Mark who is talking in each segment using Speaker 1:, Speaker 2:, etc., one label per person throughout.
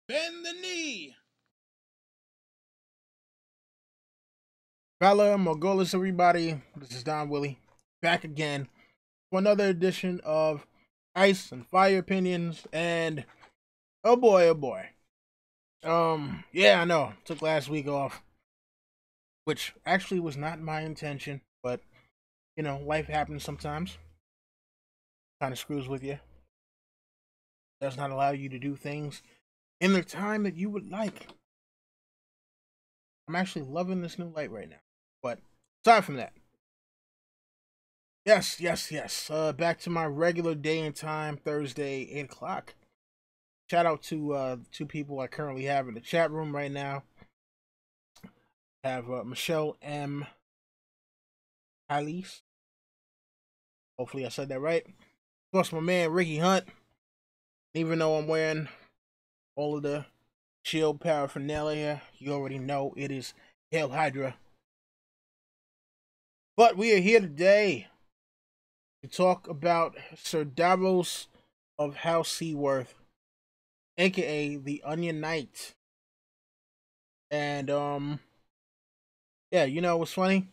Speaker 1: Bend the knee. Fella, Mogolis, everybody. This is Don Willie, back again for another edition of Ice and Fire Opinions. And oh boy, oh boy. Yeah, I know. Took last week off, which actually was not my intention, but you know, life happens sometimes. Kind of screws with you. Does not allow you to do things in the time that you would like. I'm actually loving this new light right now. But aside from that, yes. Back to my regular day and time, Thursday, 8 o'clock. Shout out to two people I currently have in the chat room right now. I have Michelle M. Halise. Hopefully I said that right. Of course, my man Ricky Hunt. Even though I'm wearing all of the shield paraphernalia, you already know it is Hail Hydra. But we are here today to talk about Ser Davos of House Seaworth, aka the Onion Knight. And yeah, you know what's funny?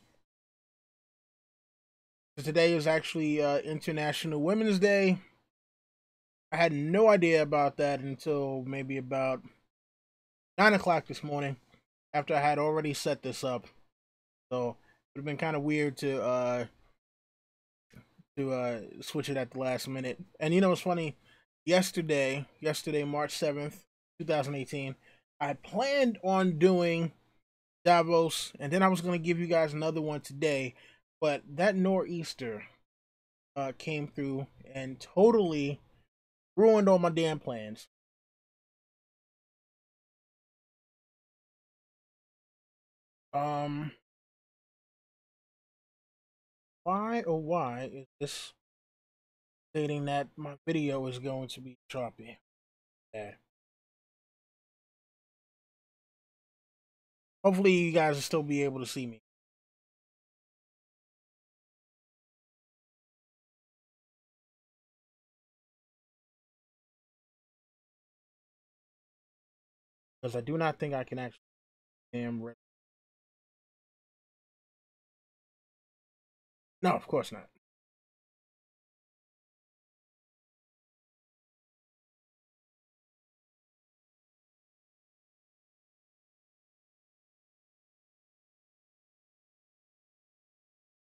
Speaker 1: Today is actually International Women's Day. I had no idea about that until maybe about 9 o'clock this morning, after I had already set this up. So it would have been kind of weird to switch it at the last minute. And you know what's funny? Yesterday, March 7th, 2018, I planned on doing Davos, and then I was going to give you guys another one today, but that nor'easter came through and totally ruined all my damn plans. Um, why oh why is this stating that my video is going to be choppy? Yeah. Hopefully you guys will still be able to see me. Because I do not think I can actually ready. No, of course not.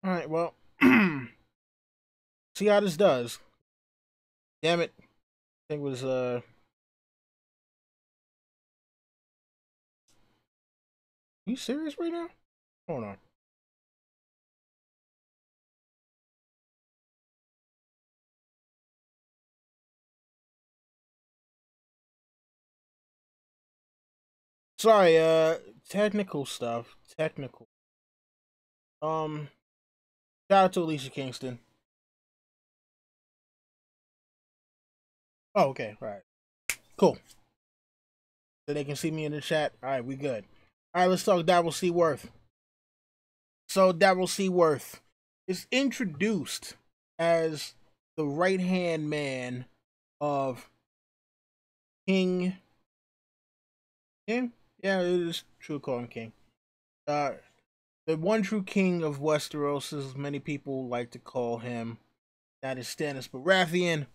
Speaker 1: Alright, well, see how this does. Damn it. I think it was you serious right now? Hold on. Sorry, technical stuff. Technical. Shout out to Alicia Kingston. Oh, okay, all right. Cool. So they can see me in the chat. Alright, we good. Alright, let's talk Davos Seaworth. So Davos Seaworth is introduced as the right-hand man of King. King? Yeah, it is true to call him King. The one true king of Westeros, as many people like to call him. That is Stannis Baratheon.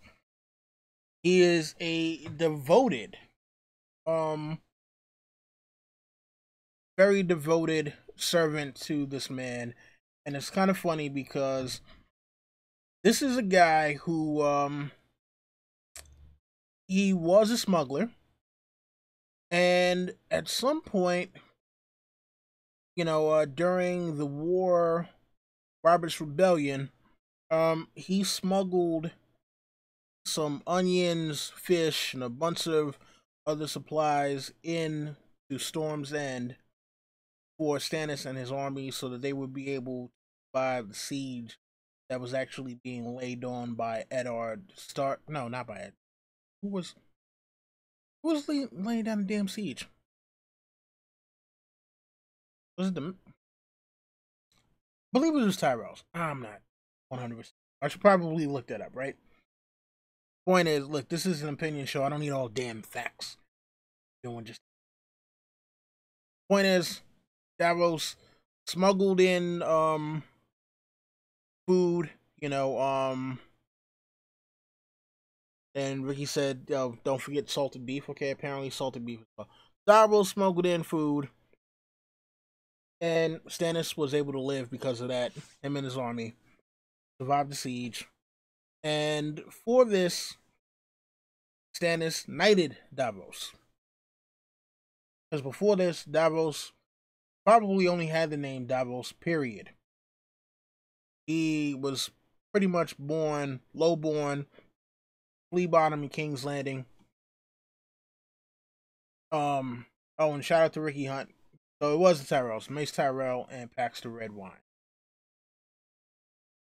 Speaker 1: He is a devoted, um, very devoted servant to this man. And it's kind of funny because this is a guy who, he was a smuggler. And at some point, you know, during the war, Robert's Rebellion, he smuggled some onions, fish, and a bunch of other supplies in to Storm's End for Stannis and his army so that they would be able to survive the siege that was actually being laid on by Eddard Stark. No, not by Ed. Who was laying down the damn siege? Was it the? I believe it was Tyrells. I'm not 100%. I should probably look that up, right? Point is, look, this is an opinion show. I don't need all damn facts. doing just. Point is, Davos smuggled in food, and Ricky said, "Yo, don't forget salted beef." Okay, apparently salted beef. Davos smuggled in food, and Stannis was able to live because of that. Him and his army survived the siege, and for this, Stannis knighted Davos. Because before this, Davos probably only had the name Davos, period. He was pretty much born, lowborn, flea bottom in King's Landing. Oh, and shout out to Ricky Hunt. So it was the Tyrells, Mace Tyrell and Paxter Redwine.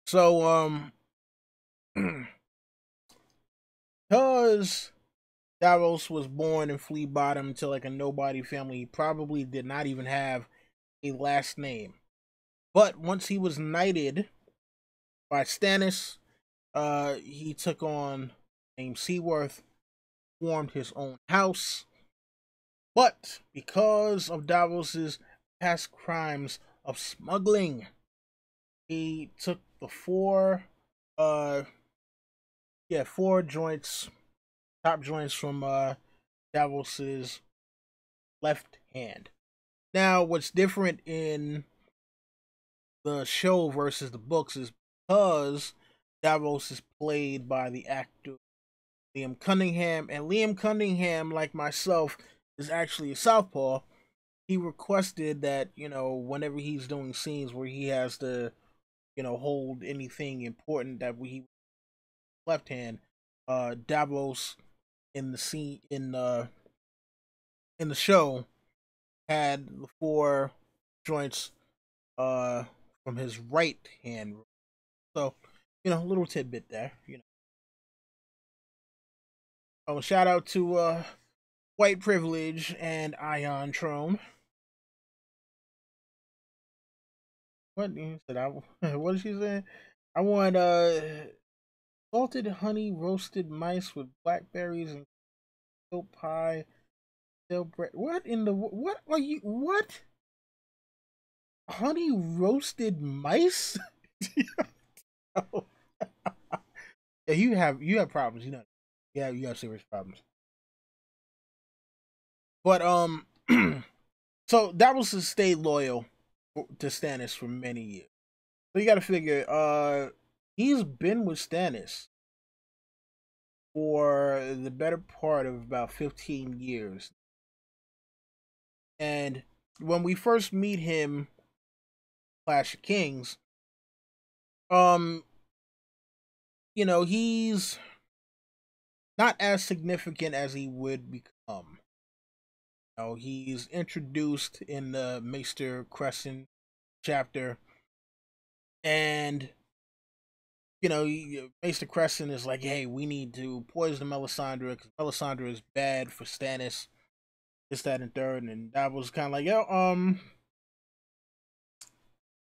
Speaker 1: So, because Davos was born in Flea Bottom to like a nobody family, he probably did not even have a last name. But once he was knighted by Stannis, he took on the name Seaworth, formed his own house. But because of Davos's past crimes of smuggling, he took the four joints, top joints from Davos's left hand. Now, what's different in the show versus the books is because Davos is played by the actor Liam Cunningham, and Liam Cunningham, like myself, is actually a southpaw. He requested that, whenever he's doing scenes where he has to, hold anything important that he left hand, Davos in the scene in the show had the four joints from his right hand. So, a little tidbit there, Oh, shout out to White Privilege and Ion Trome. What you said? What did she say? I want salted honey roasted mice with blackberries and oat pie, stale bread. What in the what are you? What honey roasted mice? Oh. Yeah, you have problems. Yeah, you have serious problems. But so Davos has stayed loyal to Stannis for many years. So you got to figure, he's been with Stannis for the better part of about 15 years. And when we first meet him, Clash of Kings, um, he's not as significant as he would become. He's introduced in the Maester Crescent chapter, and Maester Crescent is like, "Hey, we need to poison Melisandre because Melisandre is bad for Stannis." This, that, and third, and that was kind of like, "Yo,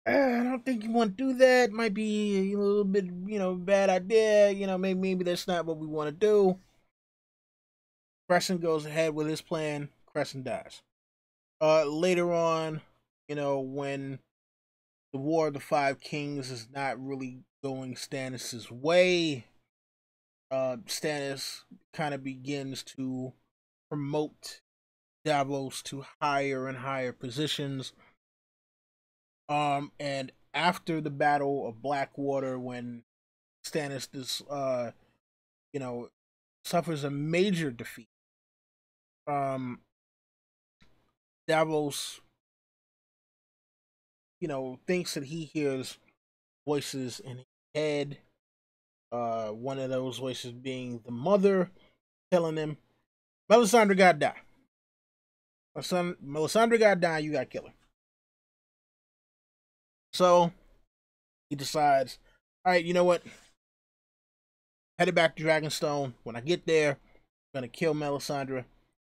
Speaker 1: I don't think you want to do that. Might be a little bit, bad idea. Maybe that's not what we want to do." Crescent goes ahead with his plan. Crescent dies. Later on, when the War of the Five Kings is not really going Stannis's way, Stannis kind of begins to promote Davos to higher and higher positions. And after the Battle of Blackwater, when Stannis suffers a major defeat, Davos, thinks that he hears voices in his head. One of those voices being the mother telling him, "Melisandre gotta die. Melisandre gotta die. You gotta kill her." So he decides, all right, you know what? Headed back to Dragonstone. When I get there, I'm gonna kill Melisandre.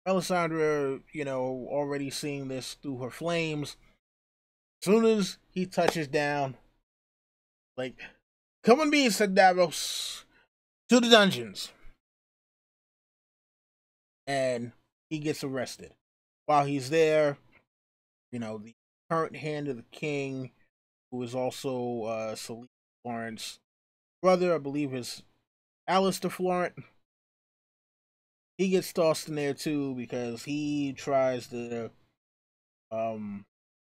Speaker 1: Melisandre, already seeing this through her flames. As soon as he touches down, like, "Come with me," said Davos, "to the dungeons." And he gets arrested. While he's there, the current hand of the king, who is also Selena Florent's brother, I believe is Alistair Florent, he gets tossed in there too because he tries to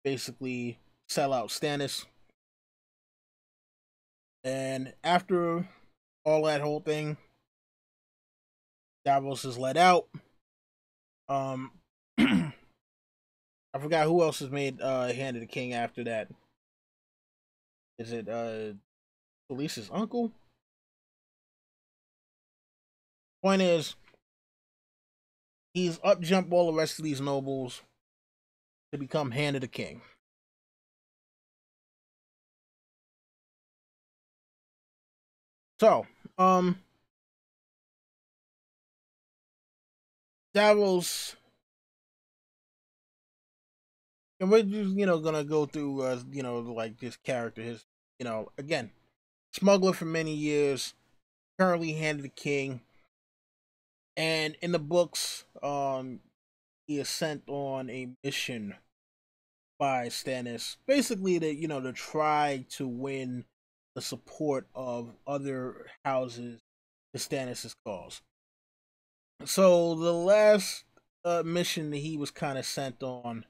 Speaker 1: basically sell out Stannis. And after all that whole thing, Davos is let out. Um I forgot who else has made Hand of the King after that. Is it Khaleesi's uncle? Point is, he's up jump all the rest of these nobles to become Hand of the King. So, Davos, and we're just gonna go through like this character, his again, smuggler for many years, currently Hand of the King, and in the books, he is sent on a mission by Stannis, basically to try to win the support of other houses to Stannis' cause. So the last mission that he was kind of sent on,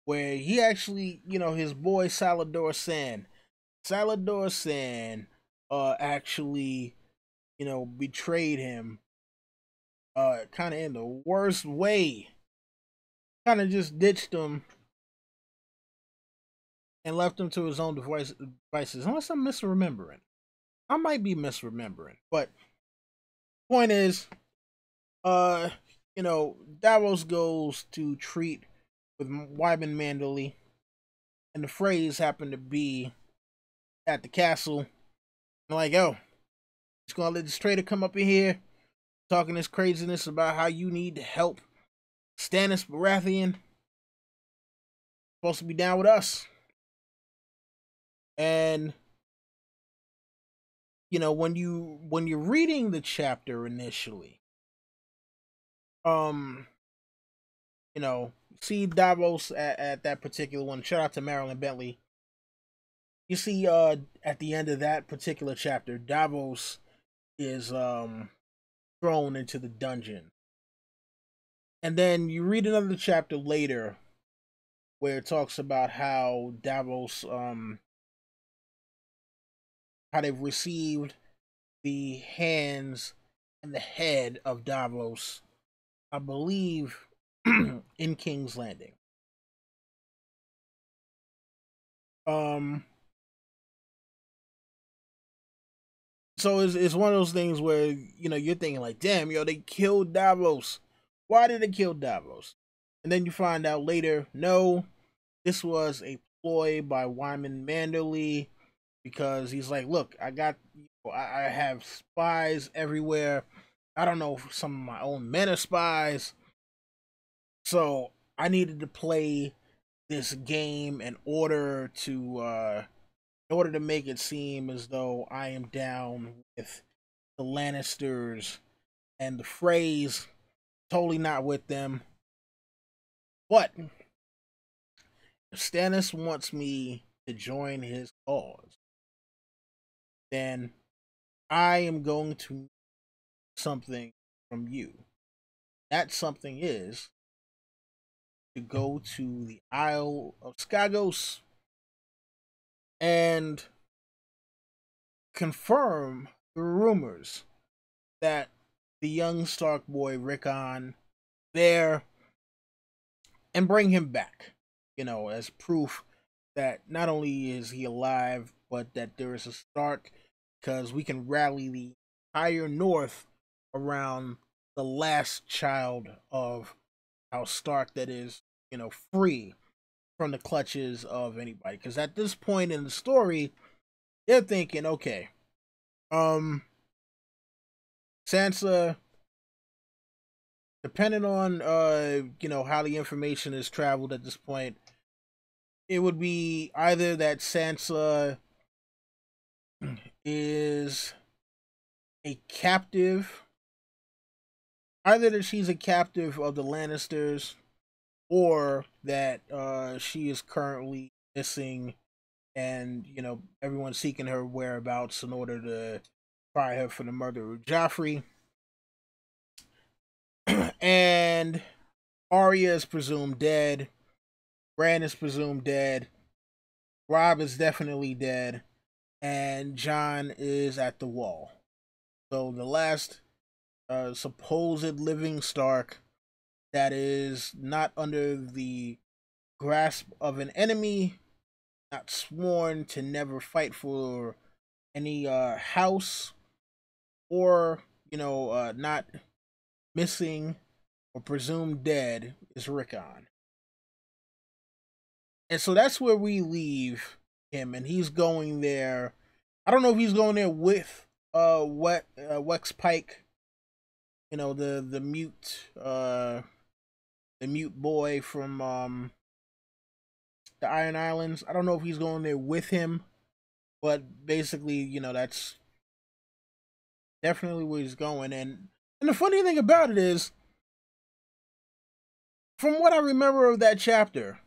Speaker 1: where he actually, his boy Salador Sand, actually, betrayed him, kind of in the worst way, kind of just ditched him and left him to his own devices. Unless I'm misremembering, I might be misremembering, but point is, uh, Davos goes to treat with Wyman Manderley, and the phrase happened to be at the castle. I'm like, yo, just gonna let this traitor come up in here talking this craziness about how you need to help Stannis Baratheon. Supposed to be down with us. And when you're reading the chapter initially, see Davos at that particular one. Shout out to Marilyn Bentley. You see at the end of that particular chapter, Davos is thrown into the dungeon. And then you read another chapter later where it talks about how Davos how they've received the hands and the head of Davos, I believe, in King's Landing. So it's one of those things where you're thinking like, damn, they killed Davos. Why did they kill Davos? And then you find out later, no, this was a ploy by Wyman Manderley, because he's like, look, I have spies everywhere. I don't know if some of my own men are spies. So I needed to play this game in order to make it seem as though I am down with the Lannisters and the Freys, totally not with them. But if Stannis wants me to join his cause, then I am going to need something from you. That something is to go to the Isle of Skagos and confirm the rumors that the young Stark boy Rickon there, and bring him back, as proof that not only is he alive, but that there is a Stark, because we can rally the entire North around the last child of House Stark that is, free from the clutches of anybody. Because at this point in the story, they're thinking, okay, Sansa, depending on how the information is traveled at this point, it would be either that Sansa is a captive either that she's a captive of the Lannisters, or that she is currently missing, and everyone's seeking her whereabouts in order to try her for the murder of Joffrey. And Arya is presumed dead. Bran is presumed dead. Robb is definitely dead. And Jon is at the wall. So the last supposed living Stark that is not under the grasp of an enemy, not sworn to never fight for any house, or not missing or presumed dead, is Rickon. And so that's where we leave him, and he's going there. I don't know if he's going there with Wex Pike, the mute boy from the Iron Islands. I don't know if he's going there with him, but basically, that's definitely where he's going. And the funny thing about it is, from what I remember of that chapter,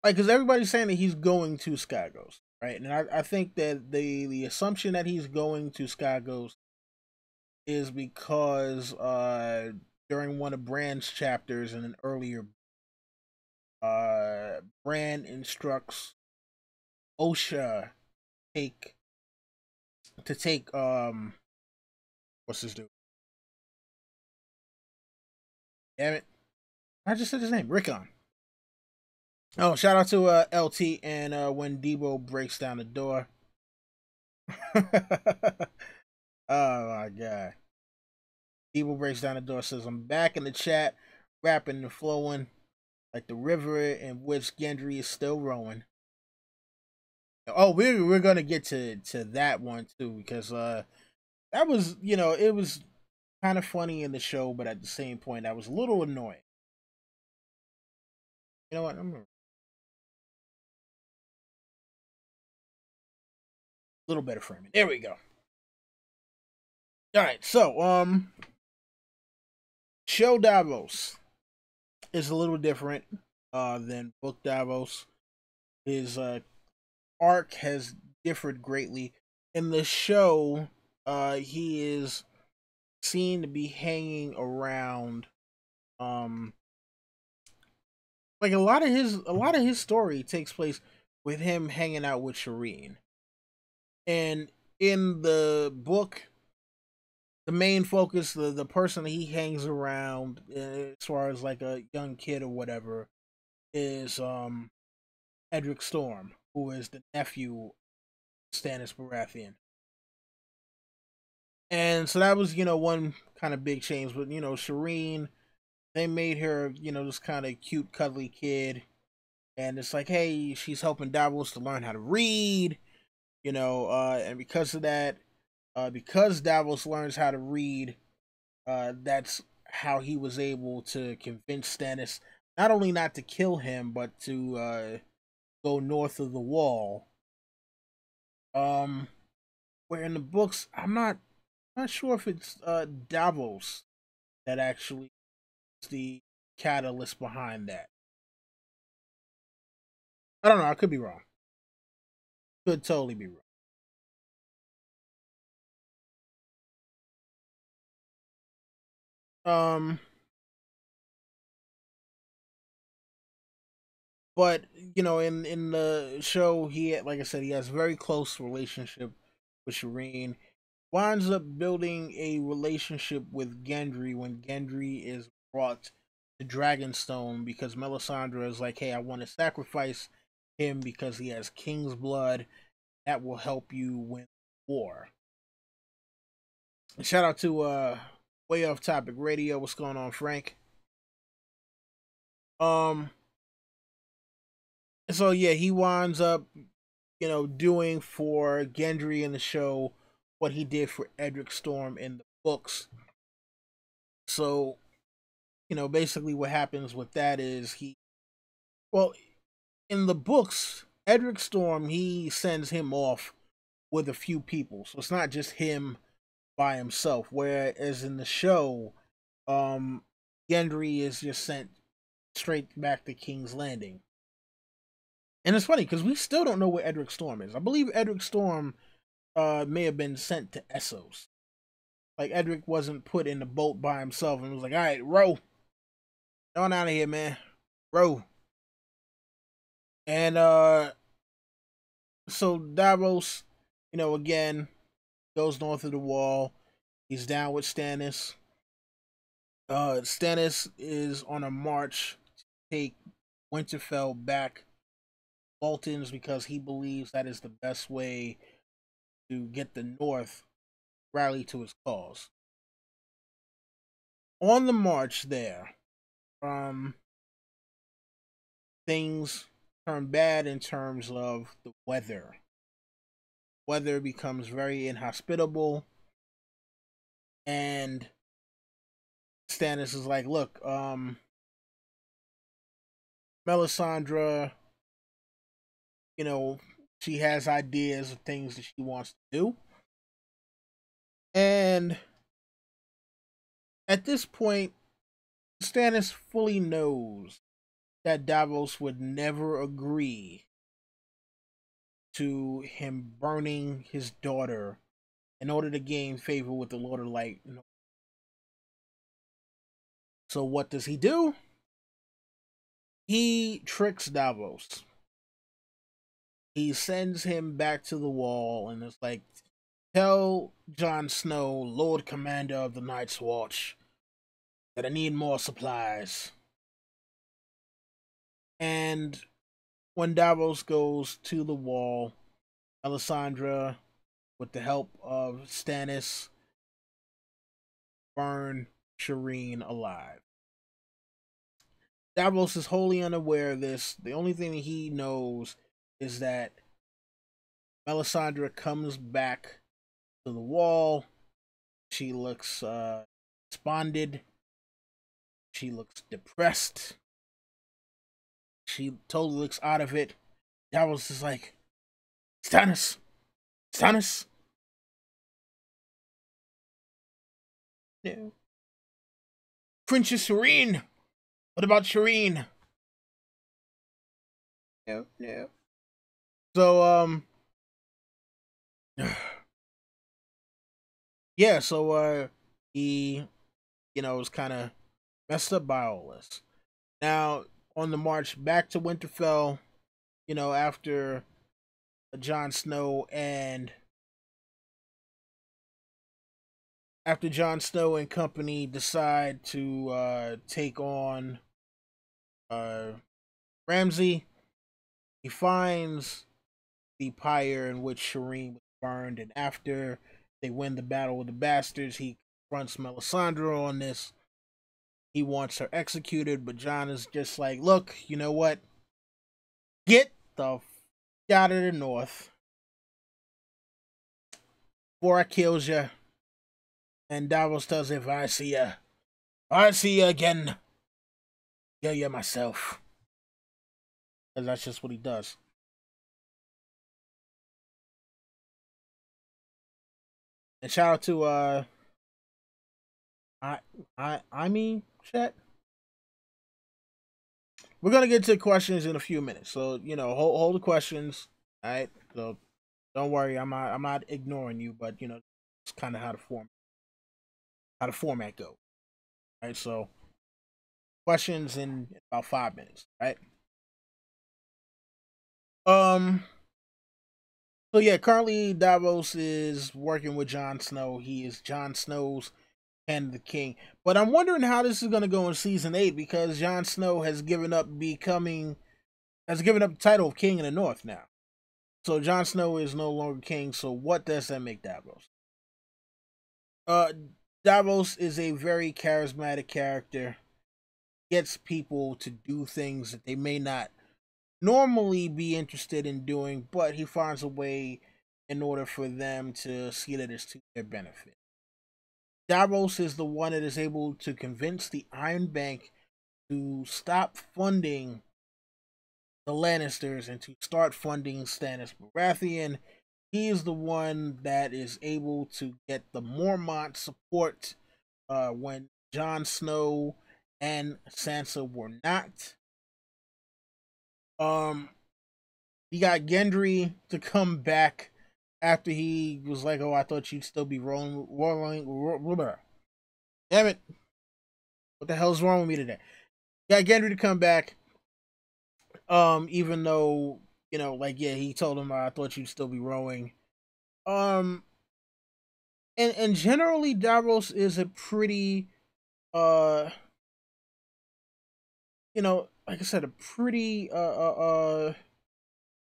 Speaker 1: like, because everybody's saying that he's going to Skagos, right? And I think that the assumption that he's going to Skagos is because during one of Bran's chapters in an earlier, Bran instructs Osha take to take what's his dude? Damn it! I just said his name, Rickon. Oh, shout out to LT and when Debo breaks down the door. Oh my god. Debo breaks down the door, says I'm back in the chat, rapping and flowing like the river in which Gendry is still rowing. Oh, we're gonna get to that one too, because that was, it was kind of funny in the show, but at the same point that was a little annoying. You know what? I'm a little better framing. There we go. All right, so show Davos is a little different than book Davos. His arc has differed greatly. In the show, he is seen to be hanging around like a lot of his story takes place with him hanging out with Shireen. And in the book, the main focus, the person that he hangs around, as far as like a young kid or whatever, is Edric Storm, who is the nephew of Stannis Baratheon. And so that was, one kind of big change. But, Shireen, they made her, this kind of cute, cuddly kid. And it's like, hey, she's helping Davos to learn how to read, and because of that, because Davos learns how to read, that's how he was able to convince Stannis not only not to kill him, but to go north of the wall. Where in the books, I'm not sure if it's Davos that actually is the catalyst behind that. I don't know. I could be wrong. Could totally be wrong. But in the show, like I said, he has a very close relationship with Shireen. Winds up building a relationship with Gendry when Gendry is brought to Dragonstone, because Melisandre is like, hey, I want to sacrifice him because he has king's blood. That will help you win the war. And shout out to Way Off Topic Radio. What's going on, Frank? So yeah, he winds up, doing for Gendry in the show what he did for Edric Storm in the books. So, basically what happens with that is well, in the books, Edric Storm, he sends him off with a few people. So it's not just him by himself, whereas in the show, um, Gendry is just sent straight back to King's Landing. And it's funny because we still don't know where Edric Storm is. I believe Edric Storm may have been sent to Essos. Like Edric wasn't put in the boat by himself and was like, "All right, row, on out of here, man, row." And so Davos, again goes north of the Wall. He's down with Stannis. Stannis is on a march to take Winterfell back Bolton's because he believes that is the best way to get the North rally to his cause. On the march there, things turn bad in terms of the weather. Weather becomes very inhospitable, and Stannis is like, "Look, Melisandre, she has ideas of things that she wants to do." And at this point, Stannis fully knows that Davos would never agree to him burning his daughter in order to gain favor with the Lord of Light. So what does he do? He tricks Davos. He sends him back to the Wall and is like, "Tell Jon Snow, Lord Commander of the Night's Watch, that I need more supplies." And when Davos goes to the Wall, Melisandre, with the help of Stannis, burn Shireen alive. Davos is wholly unaware of this. The only thing that he knows is that Melisandre comes back to the Wall. She looks despondent. She looks depressed. She totally looks out of it. Davos is like, "Stannis! Stannis!" No. "Princess Shireen! What about Shireen?" No, no. So, yeah, so, he, was kind of messed up by all this. Now, on the march back to Winterfell, after Jon Snow and company decide to take on Ramsay, he finds the pyre in which Shireen was burned, and after they win the battle with the bastards, he confronts Melisandre on this. He wants her executed, but Jon is just like, "Look, you know what? Get the f out of the North before I kills you." And Davos tells, "If I see you again, kill you myself." And that's just what he does. And shout out to I mean chat. We're gonna get to questions in a few minutes, so hold the questions. All right, so don't worry, I'm not ignoring you, but it's kind of how the format goes. All right, so questions in about 5 minutes. Right. Um. So yeah, currently Davos is working with Jon Snow. He is Jon Snow's and the king. But I'm wondering how this is going to go in season 8 because Jon Snow has given up the title of king in the North now. So Jon Snow is no longer king. So what does that make Davos? Uh, Davos is a very charismatic character. Gets people to do things that they may not normally be interested in doing, but he finds a way in order for them to see that it's to their benefit. Davos is the one that is able to convince the Iron Bank to stop funding the Lannisters and to start funding Stannis Baratheon he is the one that is able to get the Mormont support when Jon Snow and Sansa were not. Um, he got Gendry to come back after he was like, "Oh, I thought you'd still be rolling." Damn it! What the hell's wrong with me today? Got Gendry to come back. Even though like yeah, he told him, "I thought you'd still be rowing." Um, and generally, Davos is a pretty uh, like I said, a pretty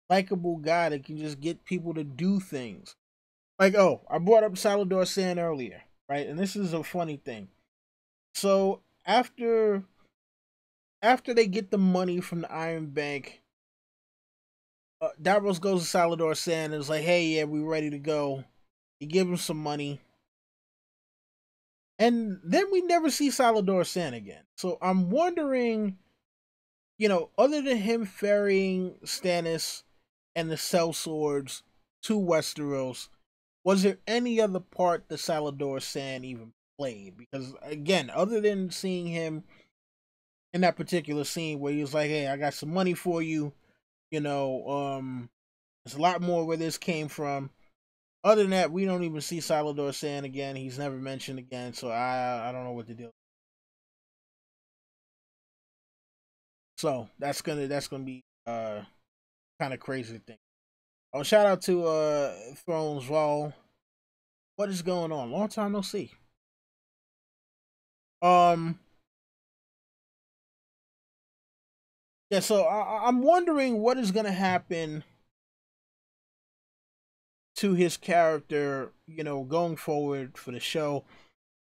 Speaker 1: likable guy that can just get people to do things. Like, oh, I brought up Salvador Sand earlier, right? And this is a funny thing. So after they get the money from the Iron Bank, Davos goes to Salvador Sand and is like, "Hey, yeah, we ready to go." You give him some money, and then we never see Salvador Sand again. So I'm wondering, other than him ferrying Stannis and the sellswords to Westeros, was there any other part that Salvador Sand even played? Because again, other than seeing him in that particular scene where he was like, "Hey, I got some money for you," there's a lot more where this came from. Other than that, we don't even see Salvador Sand again. He's never mentioned again, so I don't know what to do. So that's gonna be kind of crazy to think. Oh, shout out to Thrones Wall. What is going on? Long time no see. Um, yeah. So I'm wondering what is gonna happen to his character. Going forward for the show.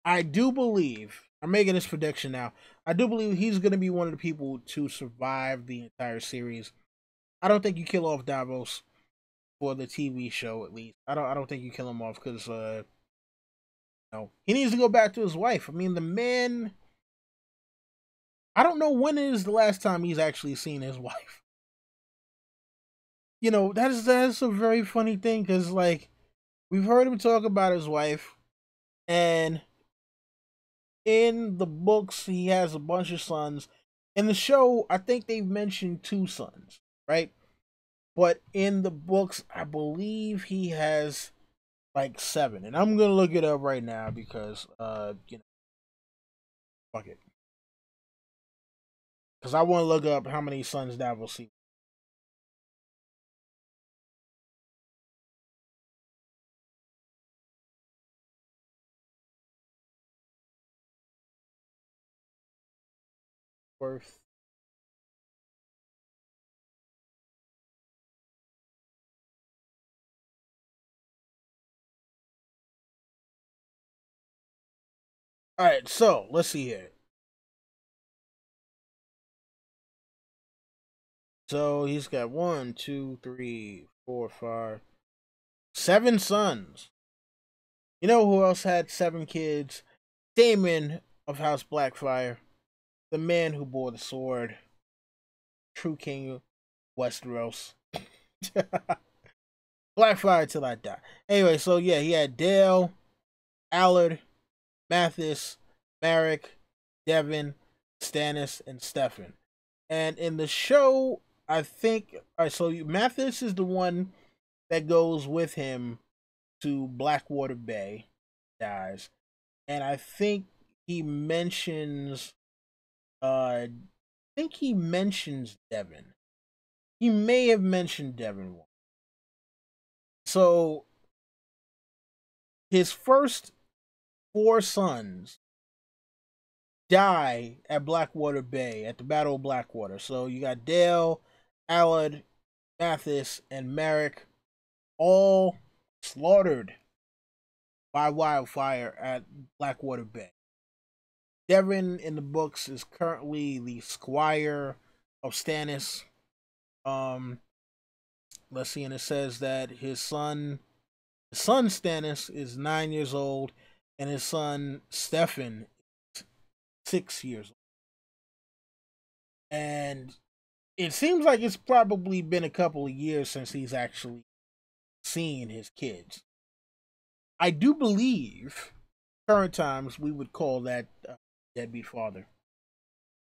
Speaker 1: I do believe I'm making this prediction now. I do believe he's gonna be one of the people to survive the entire series. I don't think you kill off Davos for the TV show, at least. I don't think you kill him off because no, he needs to go back to his wife. I mean, the man. I don't know when is the last time he's actually seen his wife. That is a very funny thing because like we've heard him talk about his wife, and in the books he has a bunch of sons. In the show, I think they've mentioned two sons, right? But in the books, I believe he has like seven, and I'm gonna look it up right now because fuck it, because I want to look up how many sons Davos Seaworth. All right, so let's see here. So he's got one, two, three, four, five, seven sons. You know who else had seven kids? Daemon of House Blackfire, the man who bore the sword, true king of Westeros. Blackfire till I die. Anyway, so yeah, he had Dale, Allard, Mathis, Marek, Devin, Stannis, and Stefan. And in the show, I think so Mathis is the one that goes with him to Blackwater Bay, dies. And I think he mentions I think he mentions Devin. He may have mentioned Devin once. So his first four sons die at Blackwater Bay at the Battle of Blackwater. So you got Dale, Allard, Mathis, and Marek all slaughtered by wildfire at Blackwater Bay. Devin in the books is currently the squire of Stannis. Um, let's see, and it says that his son Stannis is 9 years old, and his son Stefan is 6 years old. And it seems like it's probably been a couple of years since he's actually seeing his kids. I do believe current times we would call that deadbeat father,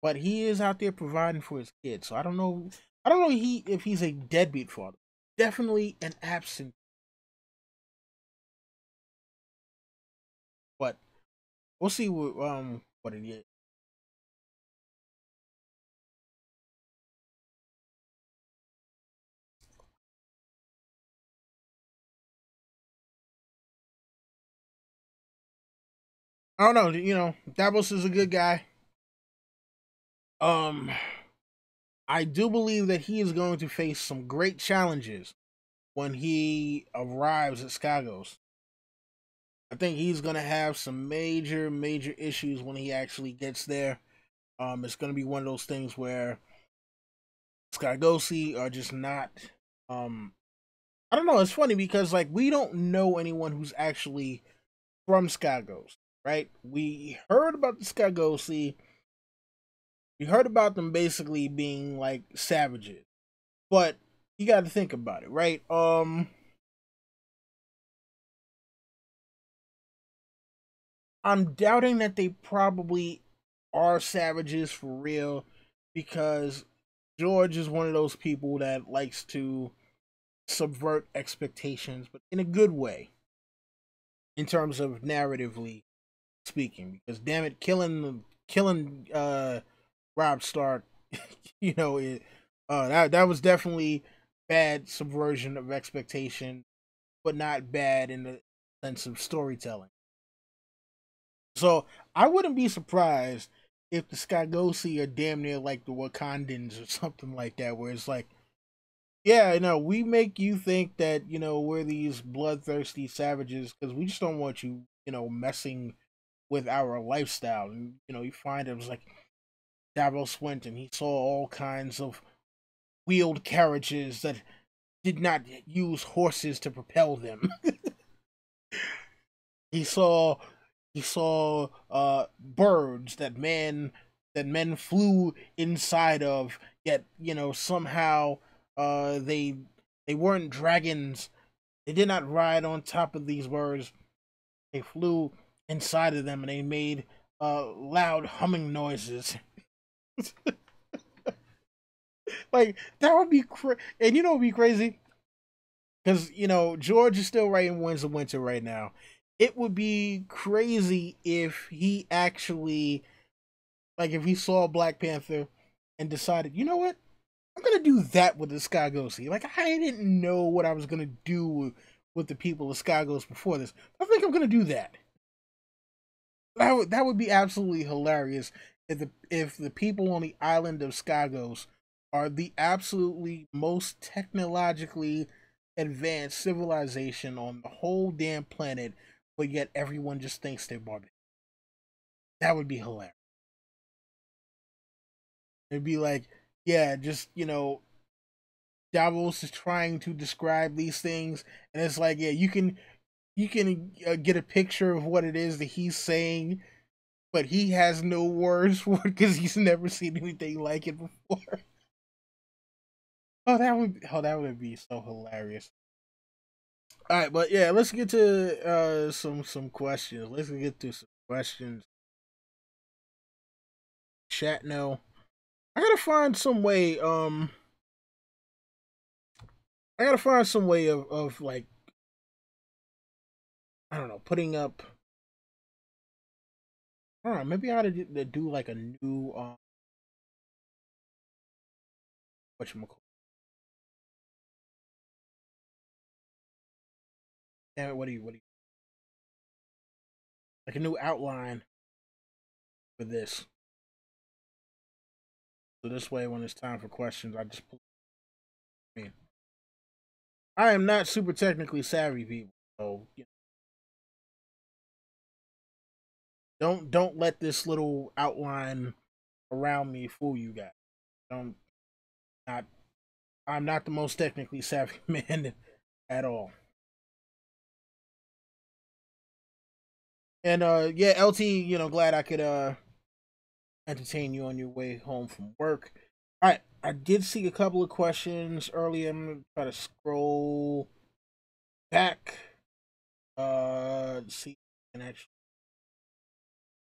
Speaker 1: but he is out there providing for his kids. So I don't know. I don't know if he's a deadbeat father. Definitely an absent, but we'll see what it is. I don't know. Davos is a good guy. Um, I do believe that he is going to face some great challenges when he arrives at Skagos. I think he's going to have some major, major issues when he actually gets there. It's going to be one of those things where Skygosi are just not. Um, I don't know. It's funny because like we don't know anyone who's actually from Skagos, right? We heard about the Skygosi. We heard about them basically being like savages, but you got to think about it, right? I'm doubting that they probably are savages for real because George is one of those people that likes to subvert expectations, but in a good way, in terms of narratively speaking. Because damn it, killing Rob Stark, that was definitely bad subversion of expectation, but not bad in the sense of storytelling. So I wouldn't be surprised if the Skygosi are damn near like the Wakandans or something like that, where it's like, yeah, we make you think that we're these bloodthirsty savages because we just don't want you, messing with our lifestyle. And you find it was like Davos went and he saw all kinds of wheeled carriages that did not use horses to propel them. he saw he saw birds that men flew inside of, yet somehow they weren't dragons. They did not ride on top of these birds. They flew inside of them and they made loud humming noises. Like that would be and what would be crazy? Because George is still writing Winds of Winter right now. It would be crazy if he actually, like, if he saw Black Panther and decided, you know what, I'm gonna do that with the Skagosi. Like, I didn't know what I was gonna do with the people of Skagos before this. I think I'm gonna do that. That would be absolutely hilarious if the people on the island of Skagos are the absolutely most technologically advanced civilization on the whole damn planet, but yet everyone just thinks they're barbaric. That would be hilarious. It'd be like, yeah, just Davos is trying to describe these things, and it's like, yeah, you can get a picture of what it is that he's saying, but he has no words for it because he's never seen anything like it before. Oh, that would be so hilarious. All right, but yeah, let's get to some questions. Let's get to some questions. Chat no. I gotta find some way. I gotta find some way of like, I don't know, putting up. I don't know. Maybe I ought to do like a new what you call. Damn it! What do you like a new outline for this? So this way, when it's time for questions, I just pull. I mean, I am not super technically savvy, people. So don't let this little outline around me fool you guys. Don't not I'm not the most technically savvy man at all. And yeah, LT, glad I could entertain you on your way home from work. All right, I did see a couple of questions earlier. I'm gonna try to scroll back. Let's see, and actually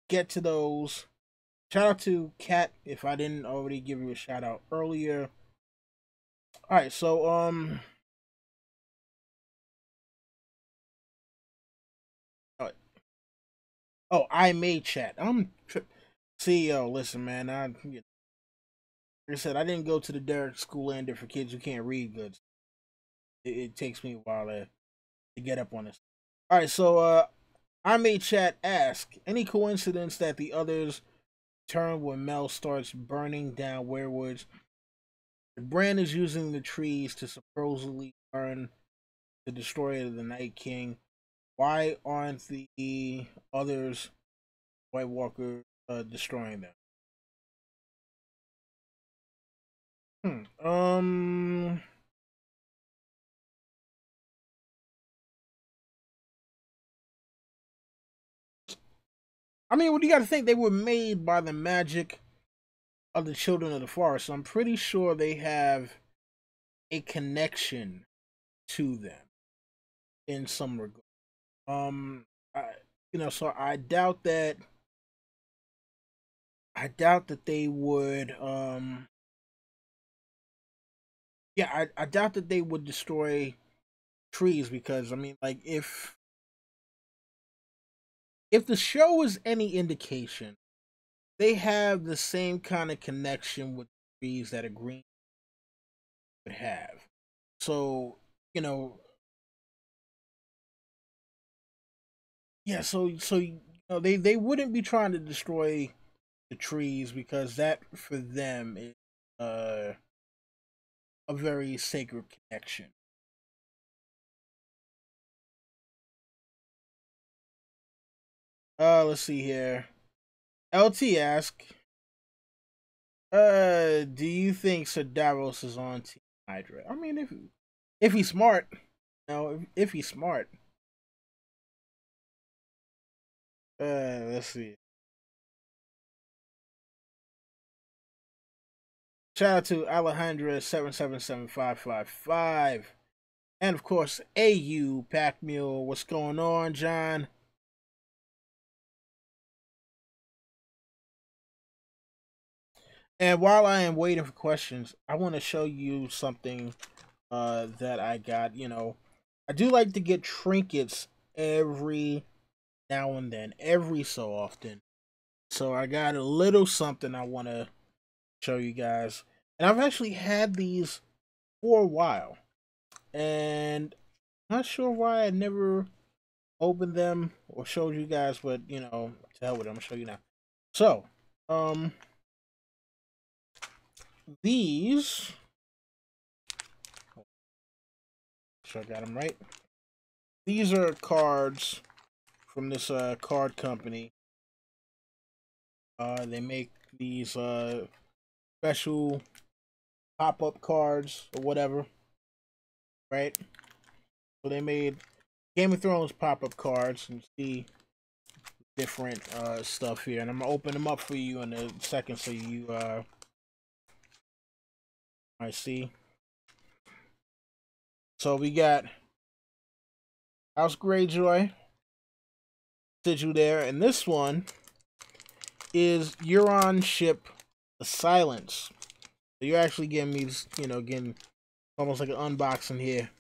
Speaker 1: get to those. Shout out to Kat if I didn't already give you a shout out earlier. All right, so uh, oh, I made chat. See, yo, listen, man. Like I said, I didn't go to the Derek School Ender for kids who can't read good. It takes me a while to get up on this. All right, so I made chat ask any coincidence that the others turn when Mel starts burning down werewoods. The brand is using the trees to supposedly burn the destroyer of the Night King. Why aren't the others White Walker destroying them? I mean, what do you got to think? They were made by the magic of the Children of the Forest. So I'm pretty sure they have a connection to them in some regard. I, so I doubt that they would. Yeah, I doubt that they would destroy trees because I mean, like if the show is any indication, they have the same kind of connection with trees that a green would have. So you know, yeah. They wouldn't be trying to destroy the trees because that for them is a very sacred connection. Let's see here. LT ask, do you think Ser Davos is on Team Hydra? I mean, if he's smart, if he's smart. Let's see. Shout out to Alejandra 777555, and of course AU Pack Mule. What's going on, John? And while I am waiting for questions, I want to show you something that I got. I do like to get trinkets every now and then, every so often. So I got a little something I want to show you guys. And I've actually had these for a while. And not sure why I never opened them or showed you guys, but to hell with it, I'm gonna show you now. So, these, sure I got them right. These are cards from this card company. They make these special pop-up cards or whatever, right? So they made Game of Thrones pop-up cards and see different stuff here, and I'm gonna open them up for you in a second so you I see. So we got House Greyjoy, Sigil there, and this one is Euron ship the Silence. So you're actually getting me, getting almost like an unboxing here.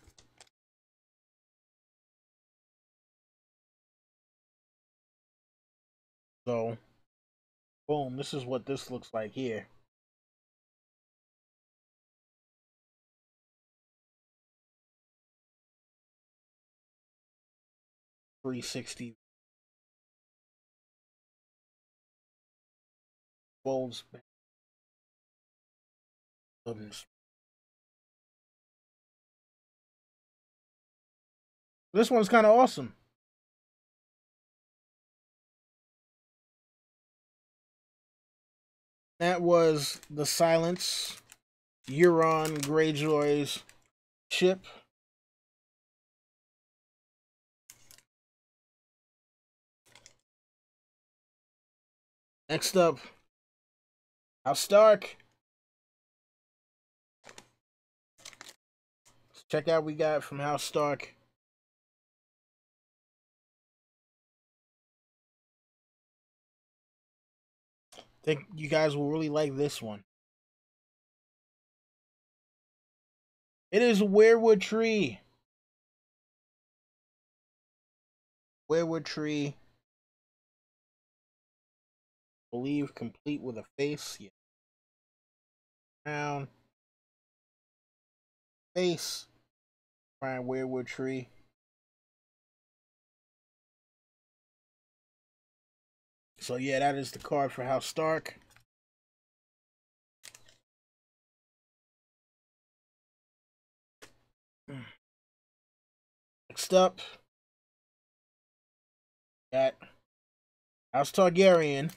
Speaker 1: So, boom, this is what this looks like here. .360 volts. This one's kind of awesome. That was the Silence, Euron Greyjoy's ship. Next up, House Stark. Let's check out what we got from House Stark. think you guys will really like this one. It is Weirwood Tree. Weirwood Tree. I believe complete with a face. Yeah. Crown. Face. Prime Weirwood Tree. So yeah, that is the card for House Stark. Next up, got House Targaryen.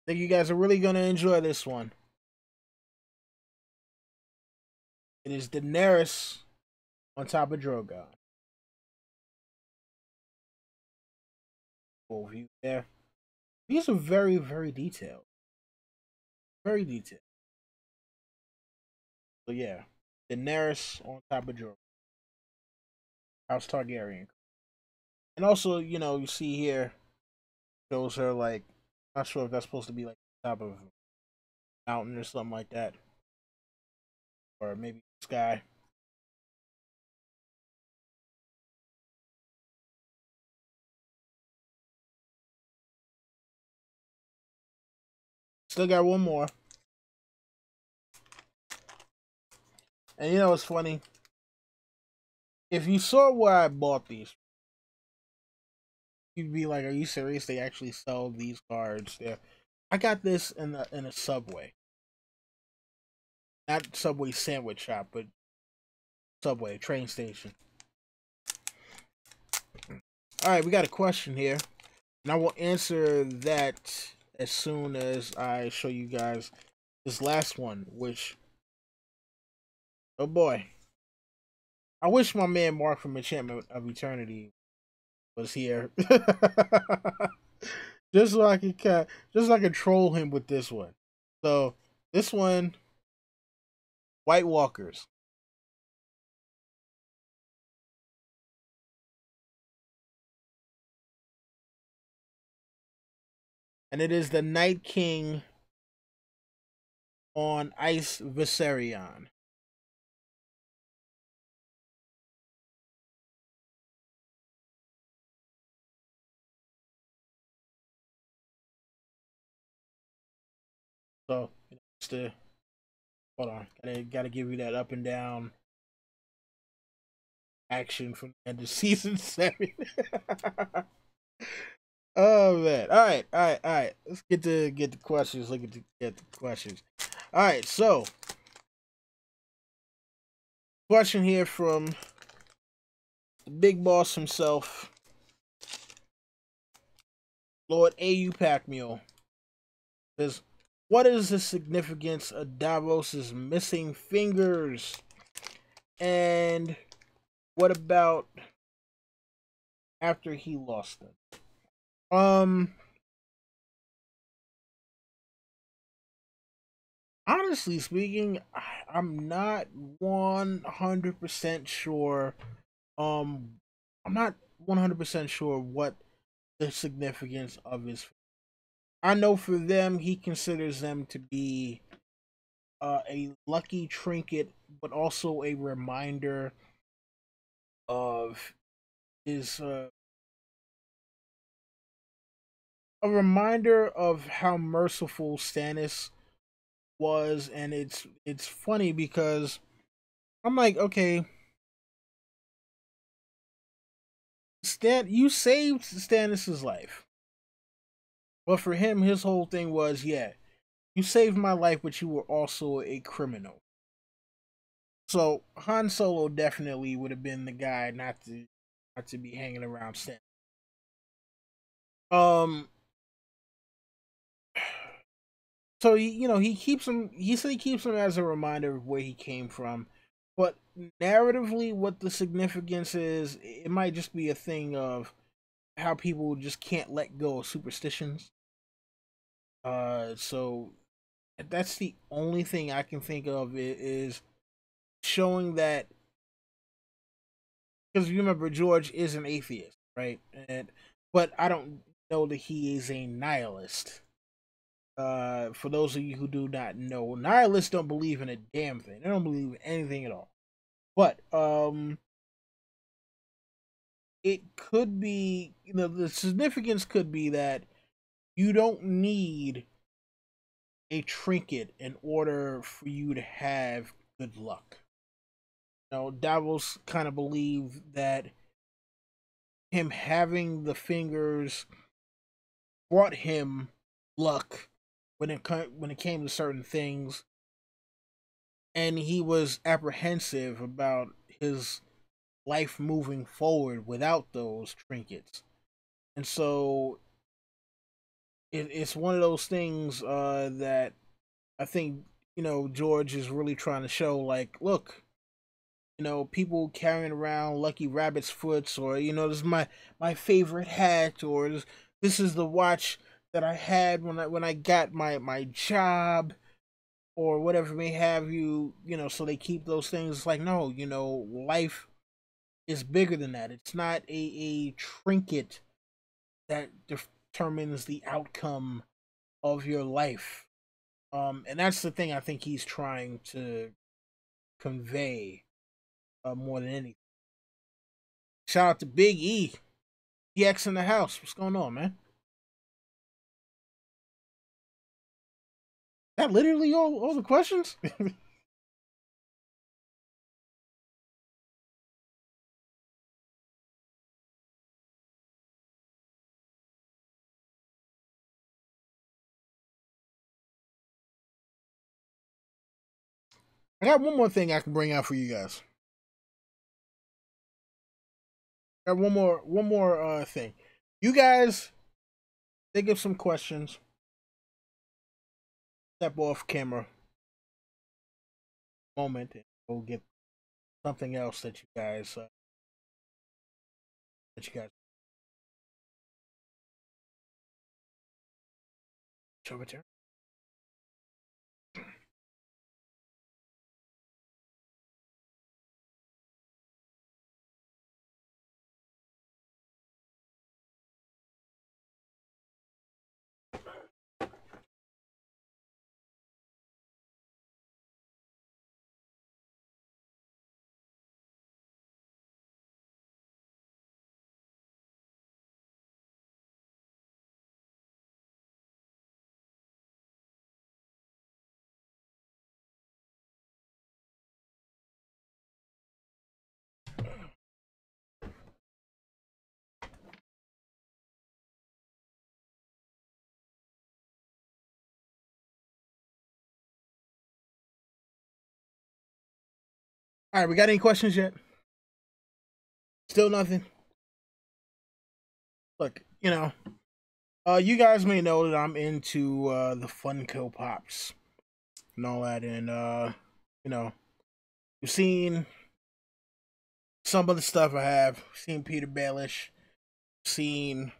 Speaker 1: I think you guys are really gonna enjoy this one. It is Daenerys on top of Drogon. Full view there. These are very, very detailed. Very detailed. So yeah, Daenerys on top of Drogon. House Targaryen. And also, you know, you see here shows her like, not sure if that's supposed to be like top of a mountain or something like that, or maybe sky. Still got one more. And you know what's funny? If you saw where I bought these, you'd be like, "Are you serious? They actually sell these cards there?" I got this in a Subway, not Subway sandwich shop, but Subway train station. All right, we got a question here, and I will answer that as soon as I show you guys this last one. Which, oh boy, I wish my man Mark from Enchantment of Eternity was here. Just so I can just so I can troll him with this one. So this one, White Walkers, and it is the Night King on Ice Viserion. So just to hold on, gotta give you that up and down action from the end of season 7. Oh man! All right. Let's get the questions. Look at get the questions. All right, so question here from the big boss himself, Lord A.U. Pacmule. Says, what is the significance of Davos's missing fingers? And what about after he lost them? Honestly speaking, I'm not 100% sure. I'm not 100% sure what the significance of his. I know for them, he considers them to be a lucky trinket, but also a reminder of his a reminder of how merciful Stannis was. And it's funny because I'm like, okay, you saved Stannis's life, but for him, his whole thing was, yeah, you saved my life, but you were also a criminal. So Han Solo definitely would have been the guy not to be hanging around Stannis. Um, so you know, he keeps him. He said he keeps him as a reminder of where he came from, but narratively, what the significance is, it might just be a thing of how people just can't let go of superstitions. So that's the only thing I can think of is showing that, because you remember George is an atheist, right? And but I don't know that he is a nihilist. For those of you who do not know, nihilists don't believe in a damn thing. They don't believe in anything at all. But it could be, the significance could be that you don't need a trinket in order for you to have good luck. Davos kind of believed that him having the fingers brought him luck when it came to certain things, and he was apprehensive about his life moving forward without those trinkets. And so it's one of those things that I think George is really trying to show. Like, look, people carrying around lucky rabbit's foots, or this is my favorite hat, or this is the watch that I had when I got my job, or whatever may have you. So they keep those things. It's like, no, life is bigger than that. It's not a trinket that determines the outcome of your life. And that's the thing I think he's trying to convey, more than anything. Shout out to Big E, DX in the house. What's going on, man? That literally all the questions. I got one more thing I can bring out for you guys. I got one more thing. You guys think of some questions. Step off camera moment and we'll get something else that you guys show it here. All right, we got any questions yet? Still nothing. Look, you guys may know that I'm into the Funko Pops and all that, and you know, you've seen some of the stuff I have. Seen Peter Baelish, seen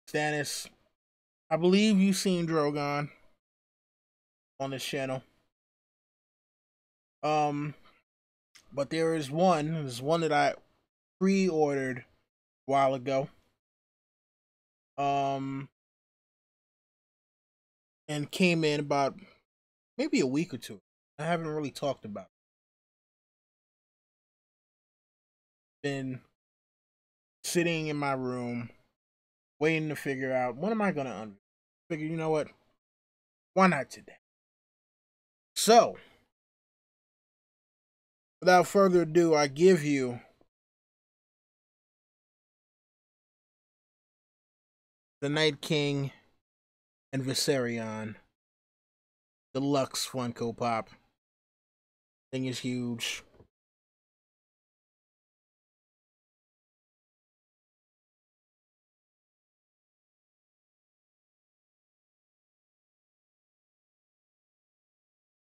Speaker 1: Stannis. I believe you've seen Drogon on this channel. Um, but there's one that I pre-ordered a while ago. Um, and came in about maybe a week or two. I haven't really talked about it. Been sitting in my room waiting to figure out when am I gonna figure, you know what? Why not today? So, without further ado, I give you the Night King and Viserion Deluxe Funko Pop. Thing is huge.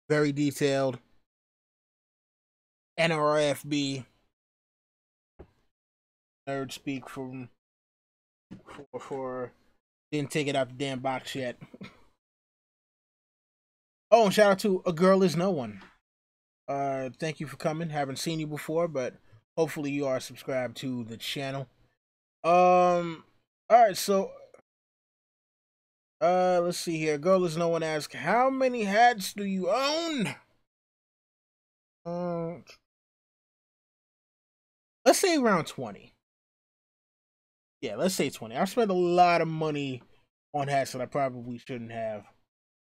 Speaker 1: Very detailed. NRFB. nerd speak for didn't take it out the damn box yet. Oh, and shout out to A Girl Is No One. Thank you for coming. Haven't seen you before, but hopefully you are subscribed to the channel. All right, so let's see here. Girl Is No One asks, how many hats do you own? Let's say around 20. Yeah, let's say 20. I've spent a lot of money on hats that I probably shouldn't have.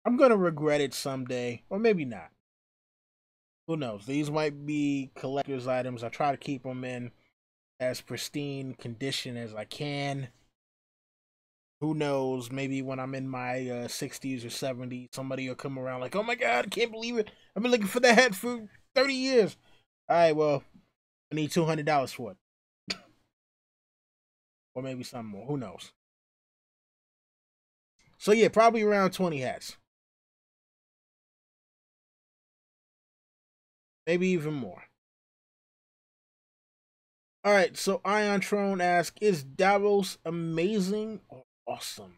Speaker 1: I'm gonna regret it someday, or maybe not. Who knows? These might be collector's items. I try to keep them in as pristine condition as I can. Who knows? Maybe when I'm in my 60s or 70s, somebody will come around like, oh my god, I can't believe it. I've been looking for that hat for 30 years. All right, well, I need $200 for it. Or maybe something more. Who knows? So yeah, probably around 20 hats. Maybe even more. All right, so Ion Throne asks, is Davos amazing or awesome?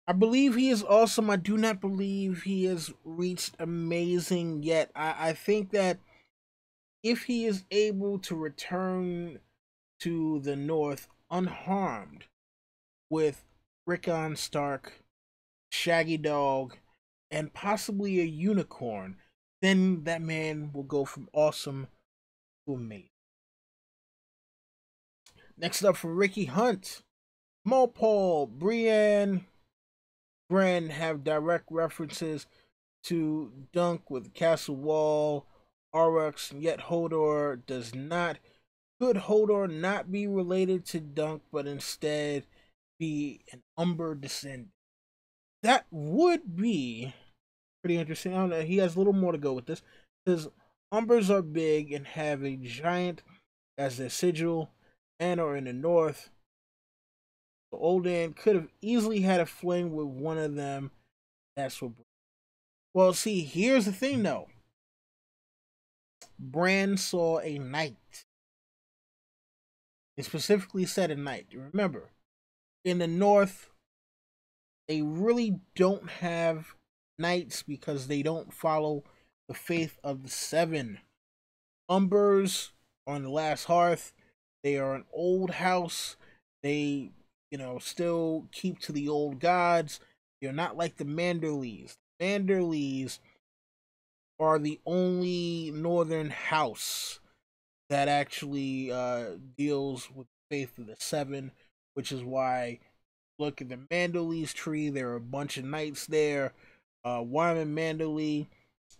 Speaker 1: I believe he is awesome. I do not believe he has reached amazing yet. I think that if he is able to return to the North unharmed with Rickon Stark, Shaggy Dog, and possibly a unicorn, then that man will go from awesome to amazing. Next up for Ricky Hunt, Paul, Brienne, Bran have direct references to Dunk with Castle Wall, Aurochs, yet Hodor does not. Could Hodor not be related to Dunk, but instead be an Umber descendant? That would be pretty interesting. I don't know. He has a little more to go with this, because Umbers are big and have a giant as their sigil and are in the north. So Oldan could have easily had a fling with one of them. That's what. Well, see, here's the thing though. Bran saw a knight. It specifically said a knight. Remember, in the north, they really don't have knights because they don't follow the faith of the seven. Umbers on the last hearth, they are an old house. They, still keep to the old gods. They're not like the Manderleys. Manderleys are the only northern house that actually deals with the faith of the seven, which is why look at the Manderley's tree. There are a bunch of knights there. Wyman Manderley,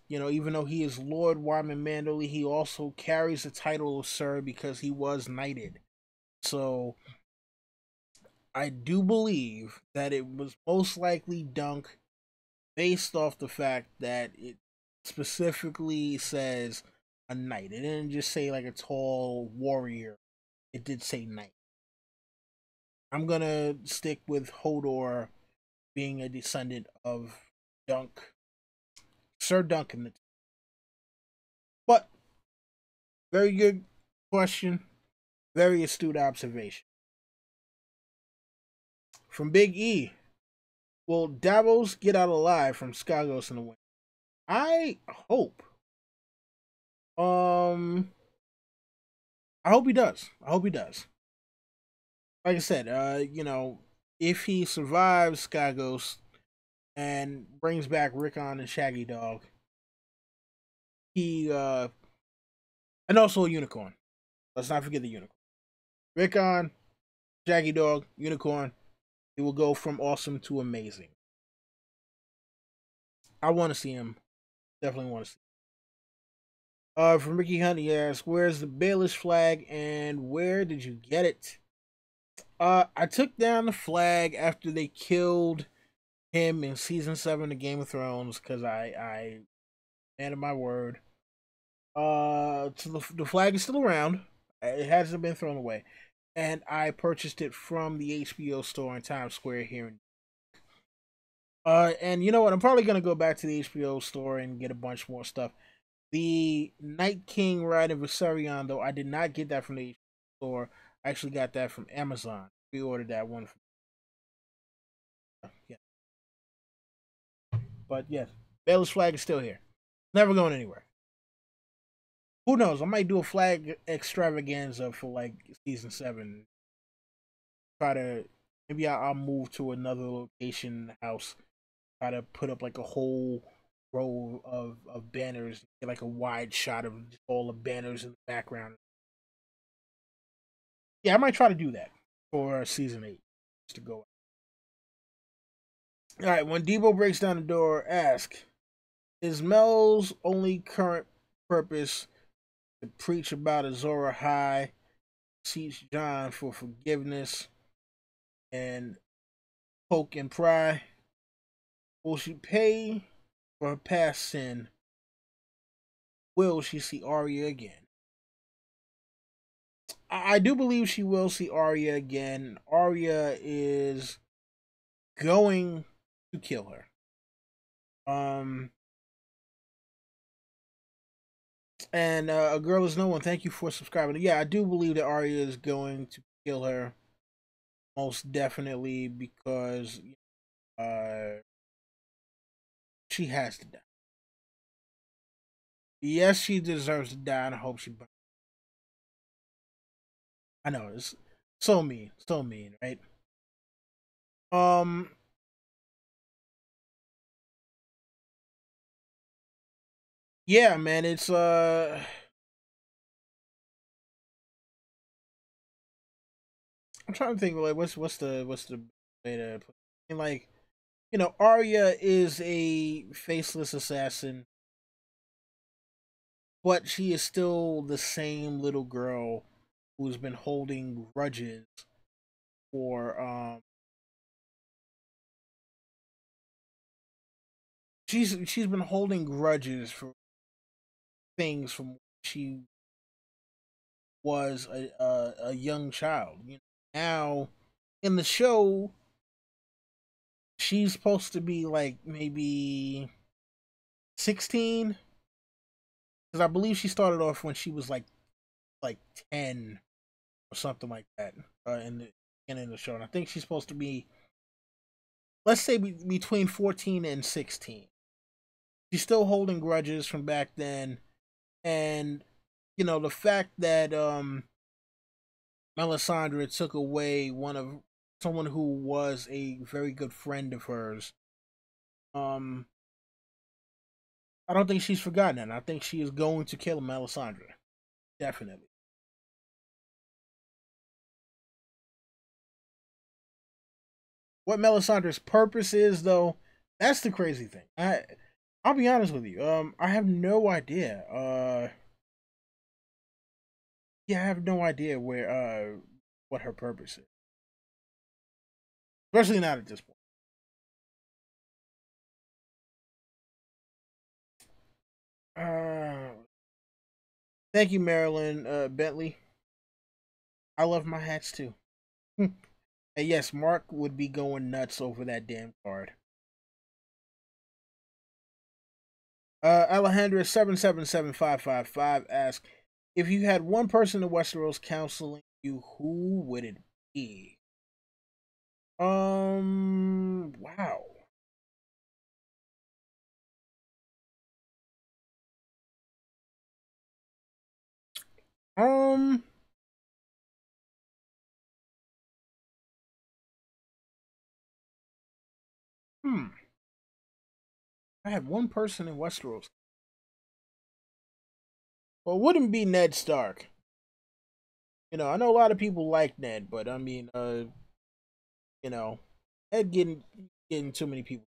Speaker 1: even though he is Lord Wyman Manderley, he also carries the title of Sir because he was knighted. So I do believe that it was most likely Dunk, based off the fact that it specifically says a knight. It didn't just say like a tall warrior. It did say knight. I'm gonna stick with Hodor being a descendant of Dunk, Sir Duncan. But very good question, very astute observation from Big E. Will Davos get out alive from Skagos in the win? I hope. I hope he does. I hope he does. Like I said, if he survives Skagos and brings back Rickon and Shaggy Dog, he and also a unicorn. Let's not forget the unicorn. Rickon, Shaggy Dog, unicorn. He will go from awesome to amazing. I want to see him. Definitely want to see. From Ricky Hunt, he asks, "Where's the Baelish flag and where did you get it?" I took down the flag after they killed him in season 7 of Game of Thrones because I man of my word. So the flag is still around. It hasn't been thrown away, and I purchased it from the HBO store in Times Square here. And you know what? I'm probably gonna go back to the HBO store and get a bunch more stuff. The Night King Ride of Viserion, though, I did not get that from the. store. I actually got that from Amazon. We ordered that one. Yeah, but yes, Baylor's flag is still here. Never going anywhere. Who knows? I might do a flag extravaganza for like season 7. Try to maybe I'll move to another location in the house. Try to put up like a whole row of banners, get like a wide shot of all the banners in the background. Yeah, I might try to do that for season 8 just to go. All right, when Debo breaks down the door, ask: is Mel's only current purpose to preach about Azora High, teach John for forgiveness, and poke and pry? Will she pay for her past sin? Will she see Arya again? I do believe she will see Arya again. Arya is going to kill her. And a girl is no one. Thank you for subscribing. Yeah, I do believe that Arya is going to kill her, most definitely, because uh, she has to die. Yes, she deserves to die, and I hope she. I know it's so mean, right? Um, yeah, man, it's I'm trying to think like what's the way to put it? And, like, Arya is a faceless assassin, but she is still the same little girl who's been holding grudges for she's been holding grudges for things from when she was a young child. Now in the show she's supposed to be like maybe 16, because I believe she started off when she was like 10 or something like that in the beginning of the show, and I think she's supposed to be, let's say, between 14 and 16. She's still holding grudges from back then, and the fact that Melisandre took away one of someone who was a very good friend of hers. um I don't think she's forgotten it. I think she is going to kill Melisandre, definitely. What Melisandre's purpose is, though, that's the crazy thing. I'll be honest with you. I have no idea. Yeah, I have no idea where what her purpose is, especially not at this point. Uh, Thank you, Marilyn Bentley. I love my hats too. And yes, Mark would be going nuts over that damn card. Alejandra 777555 asks, if you had one person in Westeros counseling you, who would it be? Wow. Um, hmm. I had one person in Westeros. Well, it wouldn't be Ned Stark. I know a lot of people like Ned, but I mean, you know, Ned getting too many people,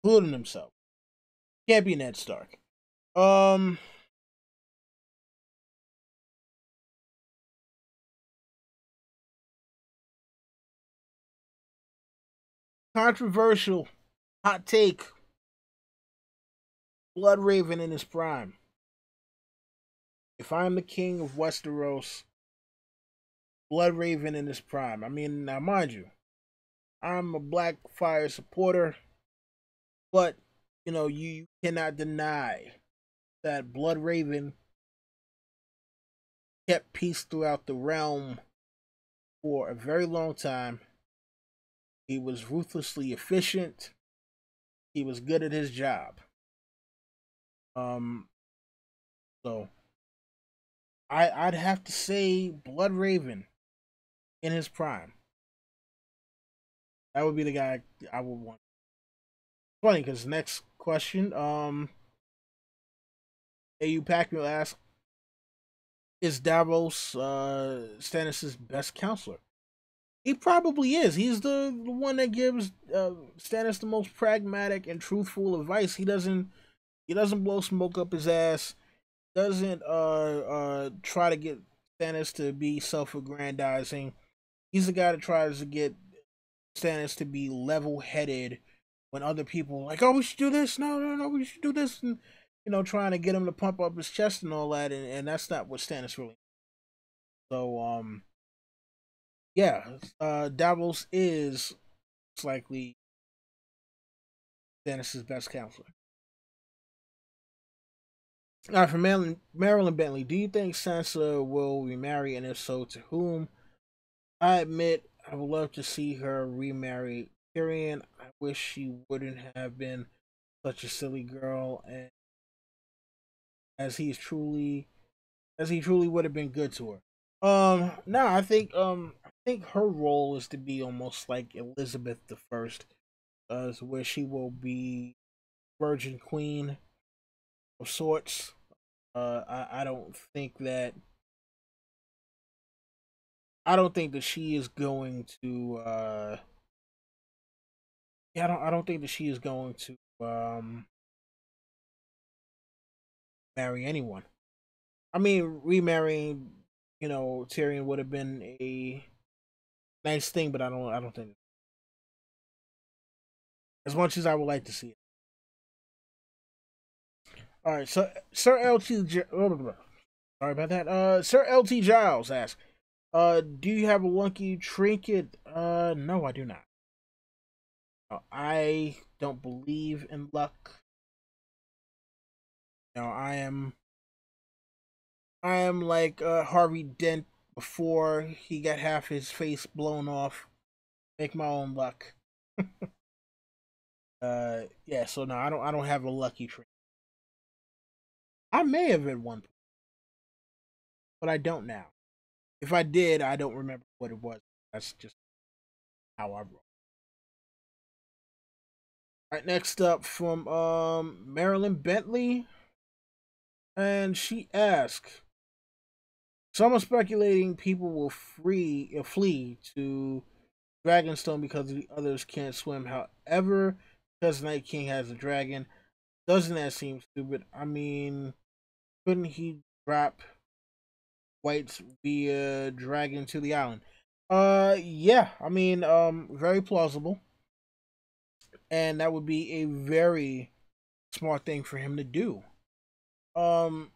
Speaker 1: including himself. Can't be Ned Stark. Um, Controversial hot take. Blood Raven in his prime. If I'm the king of Westeros, Blood Raven in his prime. I mean, now mind you, I'm a Blackfire supporter, but you cannot deny that Blood Raven kept peace throughout the realm for a very long time. He was ruthlessly efficient. He was good at his job. Um, so I'd have to say Blood Raven in his prime. That would be the guy I would want. Funny because next question, AU Pac-Man asks, is Davos Stannis' best counselor? He probably is. He's the one that gives Stannis the most pragmatic and truthful advice. He doesn't blow smoke up his ass. Doesn't try to get Stannis to be self-aggrandizing. He's the guy that tries to get Stannis to be level-headed when other people are like, oh, we should do this. No, no, no, we should do this, and trying to get him to pump up his chest and all that, and that's not what Stannis really. So yeah, Davos is likely Stannis' best counselor. All right, from Marilyn Bentley, do you think Sansa will remarry, and if so, to whom? I admit I would love to see her remarry Tyrion. I wish she wouldn't have been such a silly girl, and as he truly would have been good to her. No, I think her role is to be almost like Elizabeth the First, where she will be Virgin Queen of sorts. I don't think that she is going to. Yeah, I don't think that she is going to marry anyone. I mean, remarrying, Tyrion would have been a nice thing, but I don't think as much as I would like to see it. All right, so Sir LT, sorry about that. Sir LT Giles asks, do you have a lucky trinket? No, I do not. I don't believe in luck. I am like Harvey Dent before he got half his face blown off. Make my own luck. Yeah. So no, I don't have a lucky trinket. I may have at one point, but I don't now. If I did, I don't remember what it was. That's just how I roll. All right, next up from Marilyn Bentley, and she asked, "Some are speculating people will flee to Dragonstone because the others can't swim. However, because Night King has a dragon, doesn't that seem stupid? I mean, couldn't he drop White's via dragon to the island?" Yeah. I mean, very plausible, and that would be a very smart thing for him to do. Um,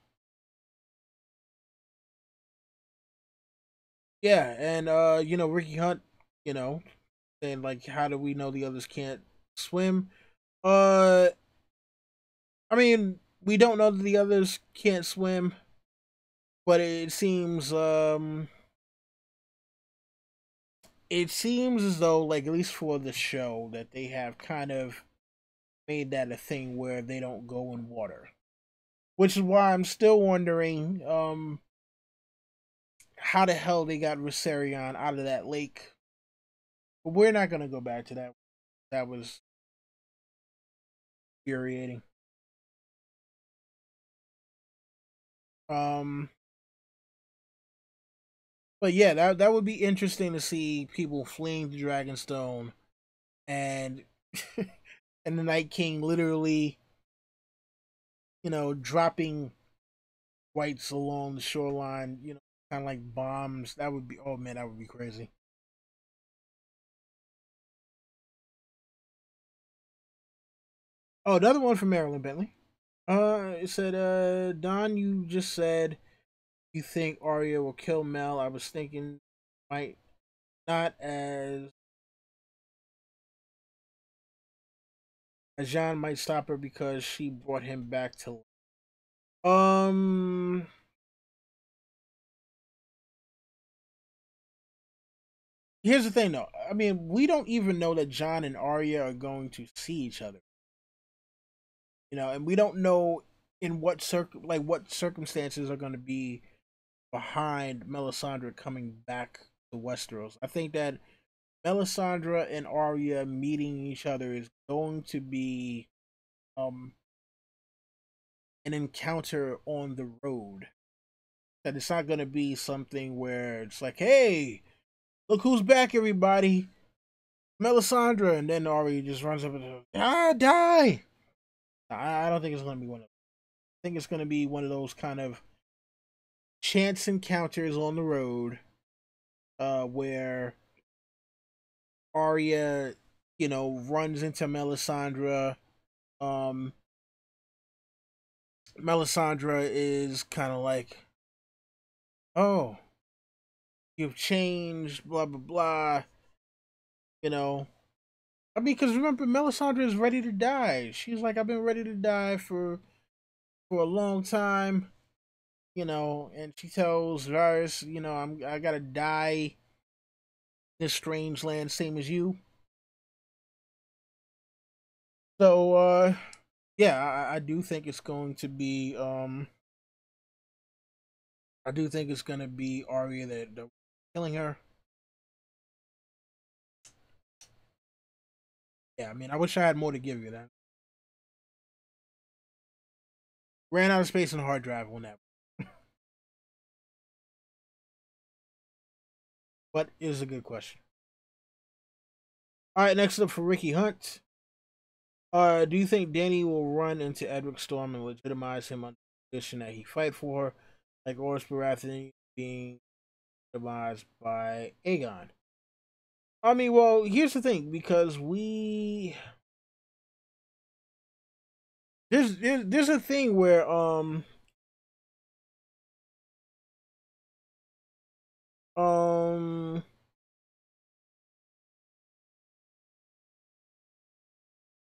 Speaker 1: yeah, and Ricky Hunt, saying like, how do we know the others can't swim? Uh, I mean, we don't know that the others can't swim, but it seems as though, like, at least for the show, that they have kind of made that a thing where they don't go in water, which is why I'm still wondering how the hell they got Viserion out of that lake. But we're not gonna go back to that. That was infuriating. Um, but yeah, that would be interesting to see people fleeing to Dragonstone and and the Night King literally, dropping whites along the shoreline, kind of like bombs. That would be, oh man, that would be crazy. Oh, another one from Marilyn Bentley. It said, Don, you just said you think Arya will kill Mel. I was thinking might not as Jean might stop her because she brought him back to life. Um, here's the thing, though. I mean, we don't even know that Jon and Arya are going to see each other. And we don't know in what circumstances are going to be behind Melisandre coming back to Westeros. I think that Melisandre and Arya meeting each other is going to be um an encounter on the road. That it's not going to be something where it's like, hey, look who's back, everybody, Melisandre, and then Arya just runs up and die. I don't think it's going to be one of. I think it's going to be one of those kind of chance encounters on the road, where Arya, runs into Melisandre. Um, Melisandre is kind of like, oh, you've changed, blah blah blah. You know, I mean, because remember, Melisandre is ready to die. She's like, I've been ready to die for a long time. And she tells Varys, I gotta die in this strange land, same as you. So, yeah, I do think it's going to be, I do think it's gonna be Arya that killing her. Yeah, I mean, I wish I had more to give you. That ran out of space in the hard drive on that, but it was a good question. All right, next up for Ricky Hunt. Do you think Danny will run into Edric Storm and legitimize him on the condition that he fight for her, like Oris Baratheon being legitimized by Aegon? I mean, well, here's the thing, because there's a thing where um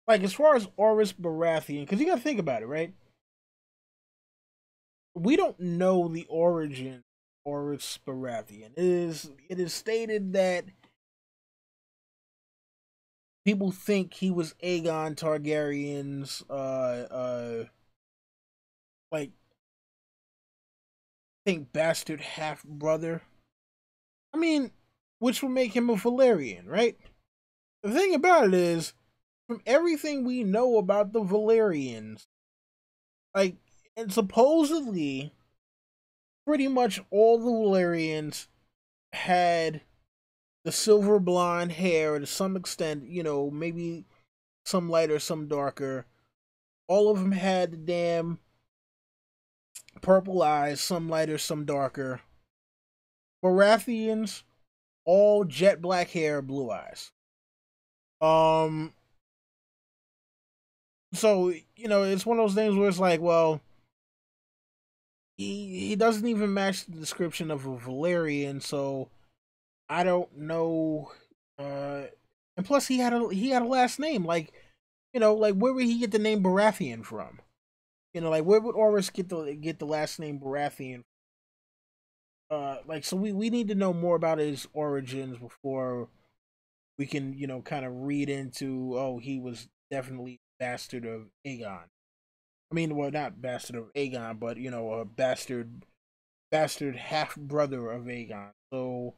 Speaker 1: like as far as Oris Baratheon, because you got to think about it, right? We don't know the origin of Oris Baratheon. It is stated that people think he was Aegon Targaryen's like I think bastard half brother. I mean, which would make him a Valyrian, right? The thing about it is, from everything we know about the Valyrians, like, and supposedly pretty much all the Valyrians had the silver blonde hair to some extent, maybe some lighter, some darker. All of them had the damn purple eyes, some lighter, some darker. Baratheons, all jet black hair, blue eyes. Um, so it's one of those things where it's like, well, he doesn't even match the description of a Valyrian, so I don't know. And plus, he had a last name, like, like where would he get the name Baratheon from? Like where would Oris get the last name Baratheon? Like, so we need to know more about his origins before we can kind of read into, oh, he was definitely bastard of Aegon. I mean, well, not bastard of Aegon, but a bastard half brother of Aegon. So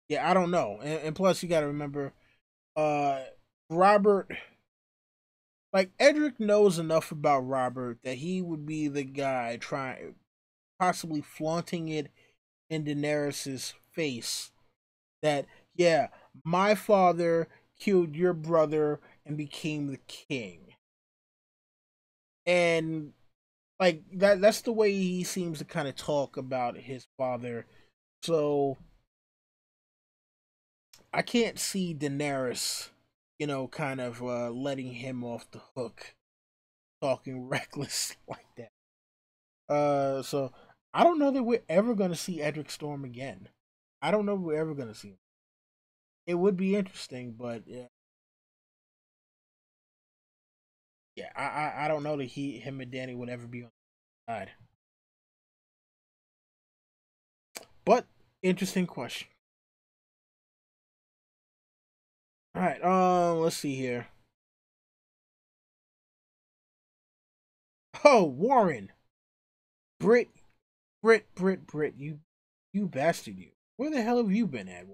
Speaker 1: yeah, I don't know. And plus, you got to remember, uh, Robert, like Edric knows enough about Robert that he would be the guy trying, possibly flaunting it in Daenerys's face that, yeah, my father killed your brother and became the king. And like that's the way he seems to kind of talk about his father. So I can't see Daenerys, kind of letting him off the hook, talking reckless like that. So I don't know that we're ever going to see Edric Storm again. I don't know if we're ever going to see him. It would be interesting, but yeah, yeah, I don't know that him and Danny would ever be on the side. But Interesting question. All right. Let's see here. Oh, Warren, Brit, Brit. You bastard, you. Where the hell have you been at?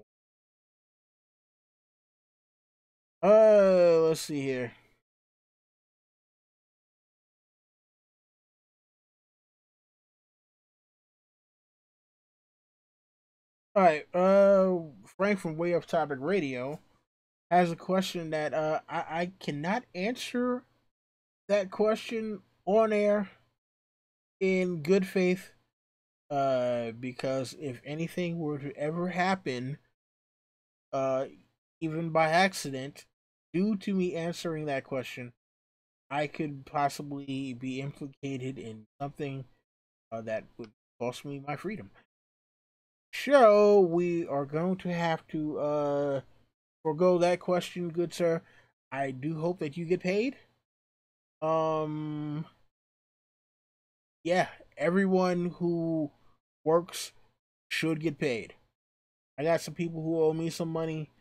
Speaker 1: Let's see here. All right. Frank from Way Up Topic Radio has a question that I cannot answer that question on air in good faith. Because if anything were to ever happen, uh, even by accident, due to me answering that question, I could possibly be implicated in something that would cost me my freedom. So we are going to have to forego that question, good sir. I do hope that you get paid. Um, yeah, everyone who works should get paid. I got some people who owe me some money.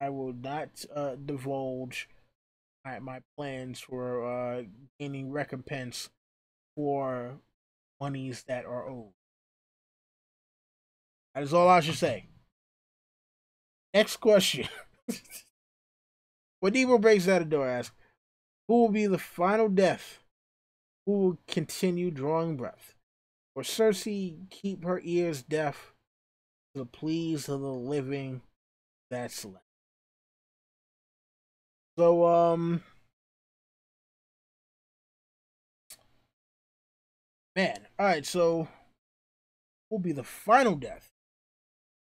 Speaker 1: I will not divulge my plans for gaining recompense for monies that are owed. That is all I should say. Next question. When Debo breaks out the door, asks, who will be the final death? Who will continue drawing breath? Or Cersei keep her ears deaf to the pleas of the living that's left? So, man. Alright, so will be the final death?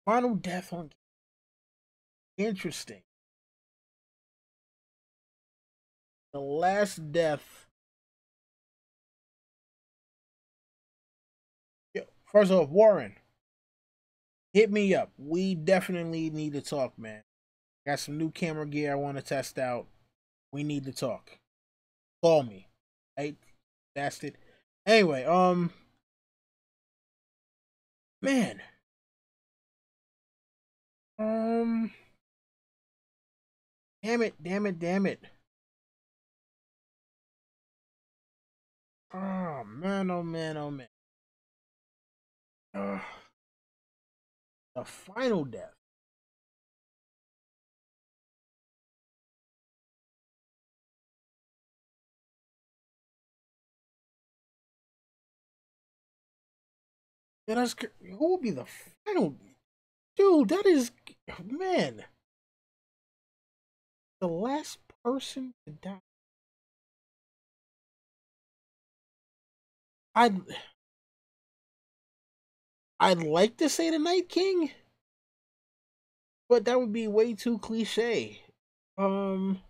Speaker 1: Final death on interesting. The last death. First off, Warren, hit me up. We definitely need to talk, man. Got some new camera gear I want to test out. We need to talk. Call me. Hey, bastard. Anyway, man. Um, damn it. Oh man, oh man. Uh, the final death. Who will be the final? Dude, that is, man, the last person to die. I'd I'd like to say the Night King, but that would be way too cliche. Um,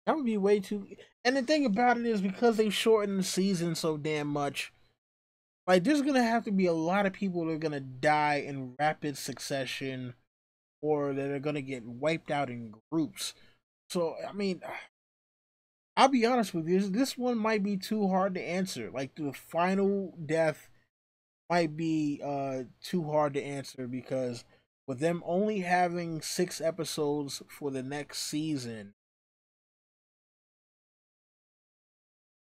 Speaker 1: that would be way too. And the thing about it is because they shortened the season so damn much, like there's gonna have to be a lot of people that are gonna die in rapid succession, or that are gonna get wiped out in groups. So I mean, I'll be honest with you, this one might be too hard to answer. Like the final death might be too hard to answer because with them only having 6 episodes for the next season,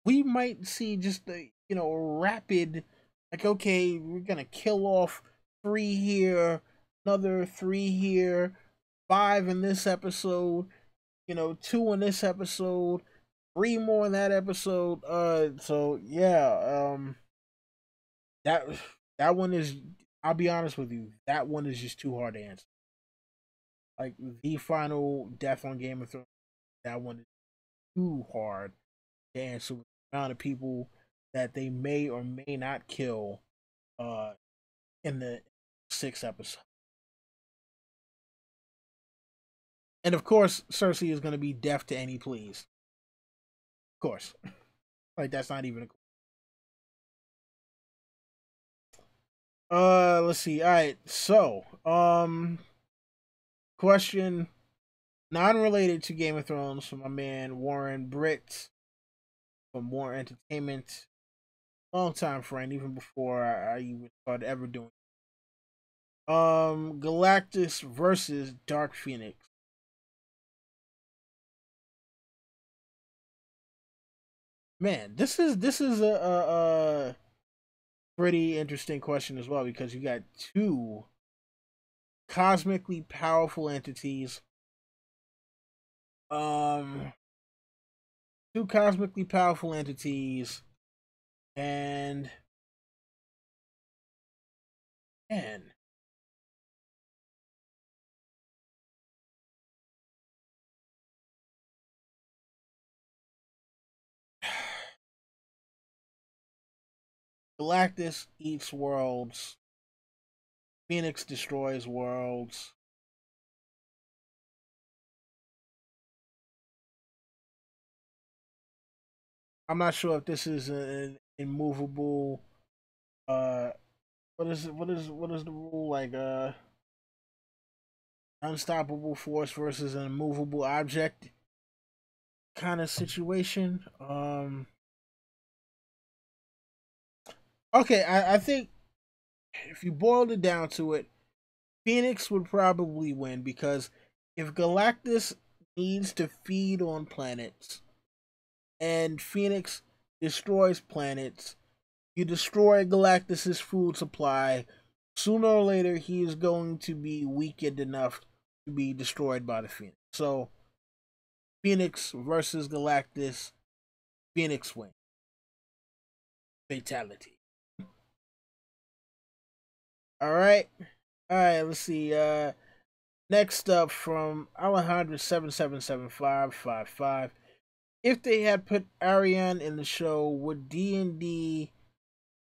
Speaker 1: we might see just a rapid, like, okay, we're gonna kill off 3 here, another 3 here, 5 in this episode, 2 in this episode, 3 more in that episode. So yeah, that that one is. I'll be honest with you, that one is just too hard to answer. Like the final death on Game of Thrones, that one is too hard to answer with the amount of people that they may or may not kill uh in the 6 episodes. And of course, Cersei is gonna be deaf to any pleas. Of course. Like that's not even let's see. Alright, so question non related to Game of Thrones from my man Warren Britt. for more entertainment. Long time friend, even before I even started ever doing. Galactus versus Dark Phoenix. Man, this is a pretty interesting question as well because you got two cosmically powerful entities. Um, two cosmically powerful entities, and man, Galactus eats worlds. Phoenix destroys worlds. I'm not sure if this is an immovable. Uh, what is the rule like? Unstoppable force versus an immovable object kind of situation. Okay, I think if you boiled it down to it, Phoenix would probably win because if Galactus needs to feed on planets and Phoenix destroys planets, you destroy Galactus's food supply. Sooner or later, he is going to be weakened enough to be destroyed by the Phoenix. So, Phoenix versus Galactus, Phoenix win. Fatality. All right. All right, let's see. Next up from Alejandro 777555. If they had put Ariane in the show, would D&D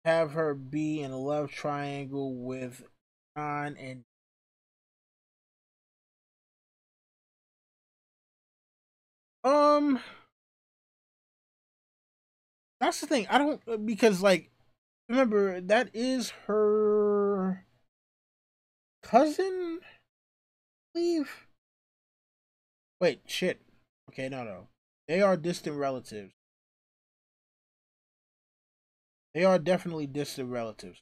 Speaker 1: have her be in a love triangle with John and um that's the thing. I don't because like remember that is her cousin, I believe. Wait, shit. Okay, no. They are distant relatives. They are definitely distant relatives.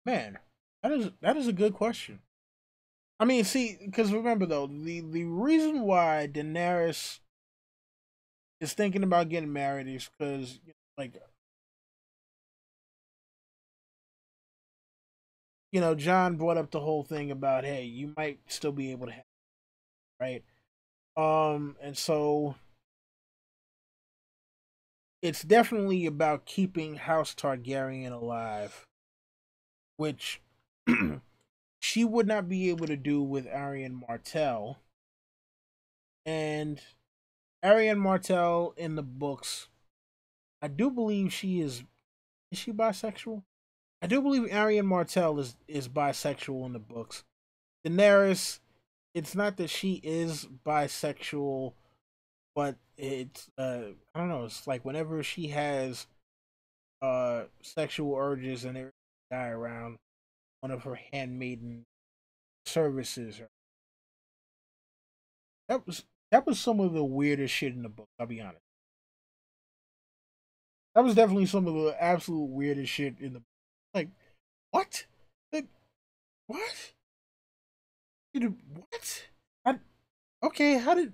Speaker 1: Man, that is a good question. I mean, see, because remember though, the reason why Daenerys is thinking about getting married is because like John brought up the whole thing about hey, you might still be able to have right. And so it's definitely about keeping House Targaryen alive, which she would not be able to do with Arian Martell. And Arian Martell in the books, I do believe she is she bisexual? I do believe Arian Martell is bisexual in the books. Daenerys, it's not that she is bisexual, but it's I don't know, it's like whenever she has sexual urges and there guy around one of her handmaiden services. That was some of the weirdest shit in the book, I'll be honest. That was definitely some of the absolute weirdest shit in the book. Like, what? Like, what? What? I, okay, how did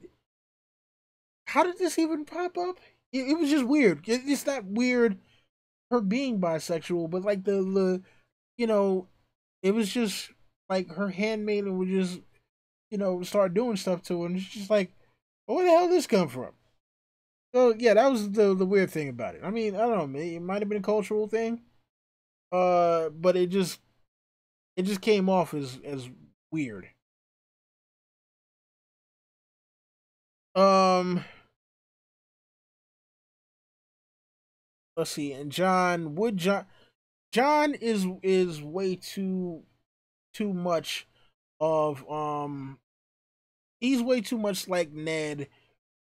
Speaker 1: this even pop up? It was just weird. It's not weird her being bisexual, but like the you know, it was just like her handmaiden would just start doing stuff to her, and it's just like, where the hell did this come from? So yeah, that was the weird thing about it. I mean, I don't know, it might have been a cultural thing, but it just came off as weird. Um, let's see, and John is way too much of he's way too much like Ned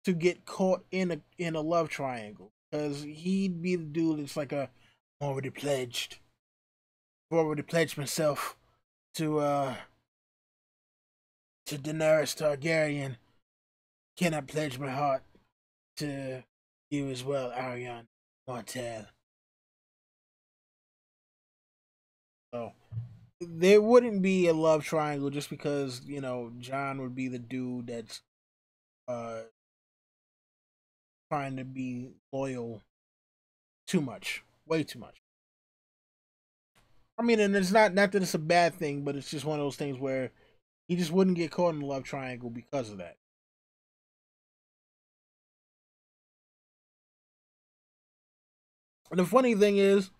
Speaker 1: to get caught in a love triangle because he'd be the dude that's like a already pledged. I've already pledged myself to Daenerys Targaryen. Cannot pledge my heart to you as well, Arion Martell. So there wouldn't be a love triangle just because, you know, Jon would be the dude that's uh trying to be loyal too much. Way too much. I mean, and it's not that it's a bad thing, but it's just one of those things where he just wouldn't get caught in the love triangle because of that. And the funny thing is,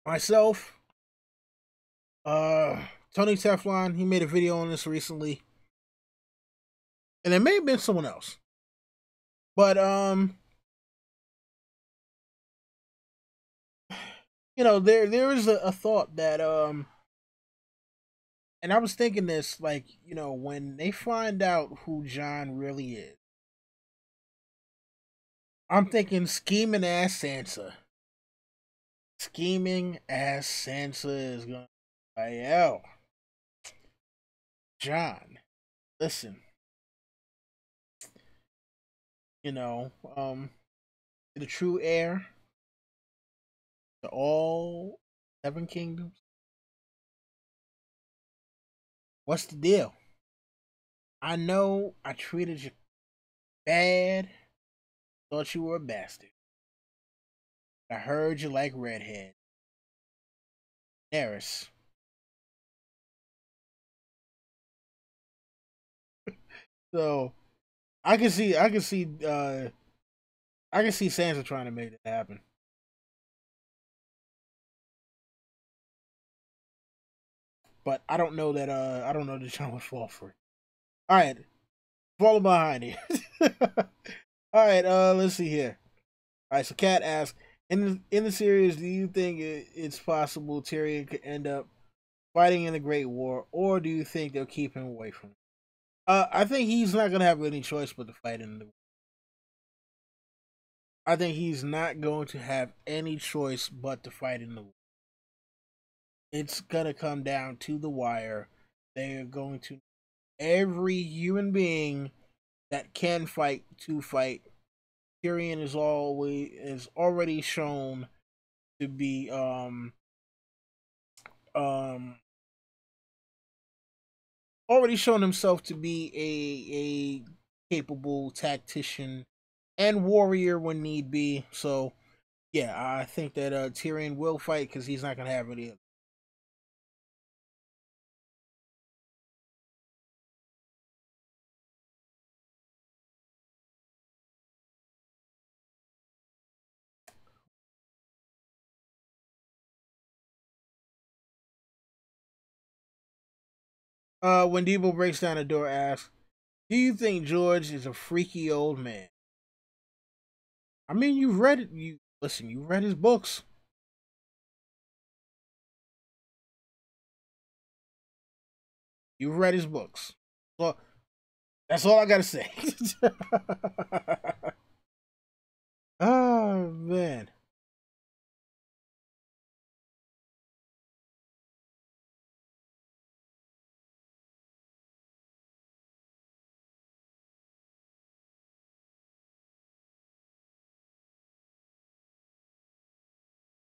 Speaker 1: myself, Tony Teflon, he made a video on this recently. And it may have been someone else. But you know, there is a thought that and I was thinking this, like, you know, when they find out who Jon really is, I'm thinking scheming ass Sansa. Scheming ass Sansa is gonna be like, yo, Jon, listen, you know, the true heir to all 7 kingdoms. What's the deal? I know I treated you bad, thought you were a bastard. I heard you like redhead. Daenerys. So I can see Sansa trying to make it happen. But I don't know that I don't know that Jon would fall for it. Alright. Falling behind here. Alright, let's see here. Alright, so Kat asks, in the series, do you think it's possible Tyrion could end up fighting in the Great War, or do you think they'll keep him away from it? I think he's not gonna have any choice but to fight in the. I think he's not going to have any choice but to fight in the war. It's gonna come down to the wire. They are going to every human being that can fight to fight. Tyrion is already shown to be um already shown himself to be a capable tactician and warrior when need be. So yeah, I think that Tyrion will fight because he's not gonna have any. When Debo breaks down the door, asks, "Do you think George is a freaky old man?" I mean, you've read it. You listen. You read his books. You've read his books. So that's all I gotta say. Oh man.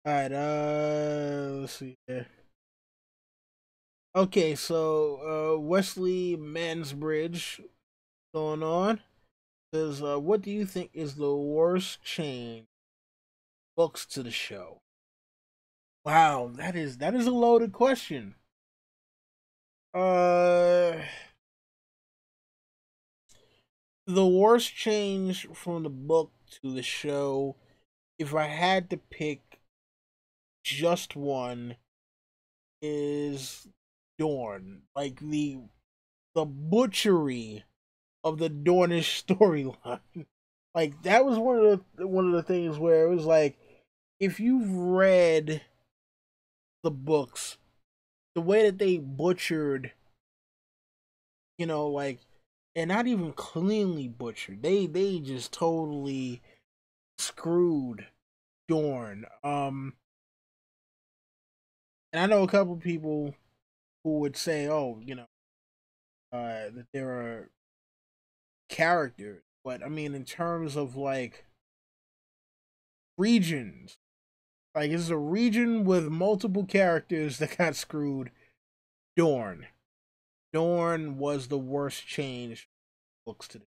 Speaker 1: All right. Let's see here. Okay, so Wesley Mansbridge going on says, "What do you think is the worst change books to the show?" Wow, that is a loaded question. Uh, the worst change from the book to the show, if I had to pick just one, is Dorne. Like the butchery of the Dornish storyline. Like that was one of the things where it was like, if you've read the books, the way that they butchered, you know, like, and not even cleanly butchered. They just totally screwed Dorne. And I know a couple people who would say, "Oh, that there are characters," but I mean, in terms of like regions, like it's a region with multiple characters that got screwed. Dorne. Dorne was the worst change books to the.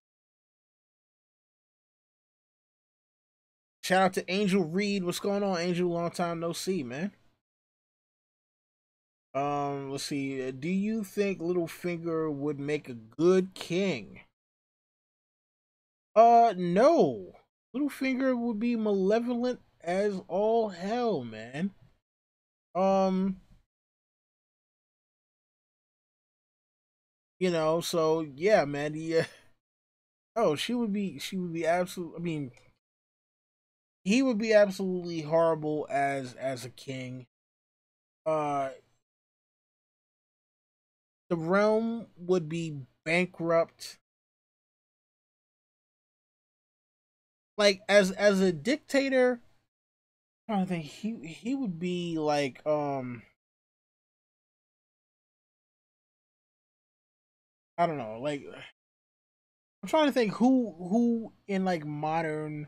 Speaker 1: Shout out to Angel Reed. What's going on, Angel? Long time no see, man. Let's see. Do you think Littlefinger would make a good king? No. Littlefinger would be malevolent as all hell, man. Um, so yeah, man. Yeah. Oh, she would be absolute. I mean, he would be absolutely horrible as a king. Uh, the realm would be bankrupt. Like as a dictator, I'm trying to think he would be like I don't know, like I'm trying to think who in like modern,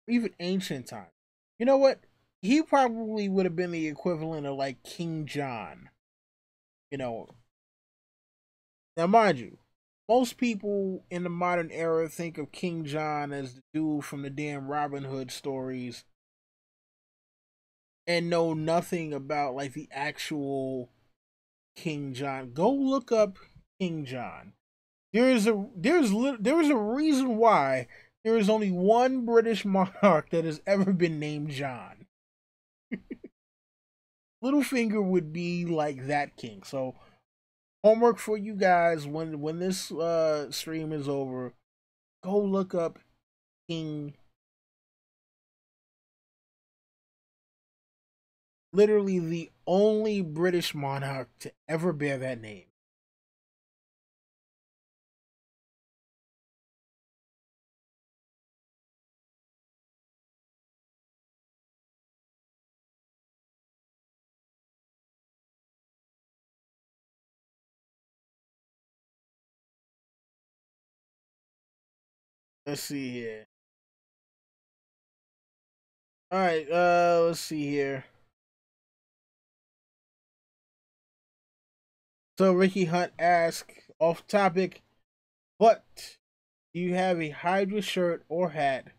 Speaker 1: even ancient times. You know what? He probably would have been the equivalent of like King John. You know, now mind you, most people in the modern era think of King John as the dude from the damn Robin Hood stories and know nothing about like the actual King John. Go look up King John. There is a reason why there is only one British monarch that has ever been named John. Littlefinger would be like that king. So homework for you guys when this stream is over, go look up King, literally the only British monarch to ever bear that name. Let's see here. All right, let's see here. So Ricky Hunt asks, off topic, but do you have a Hydra shirt or hat?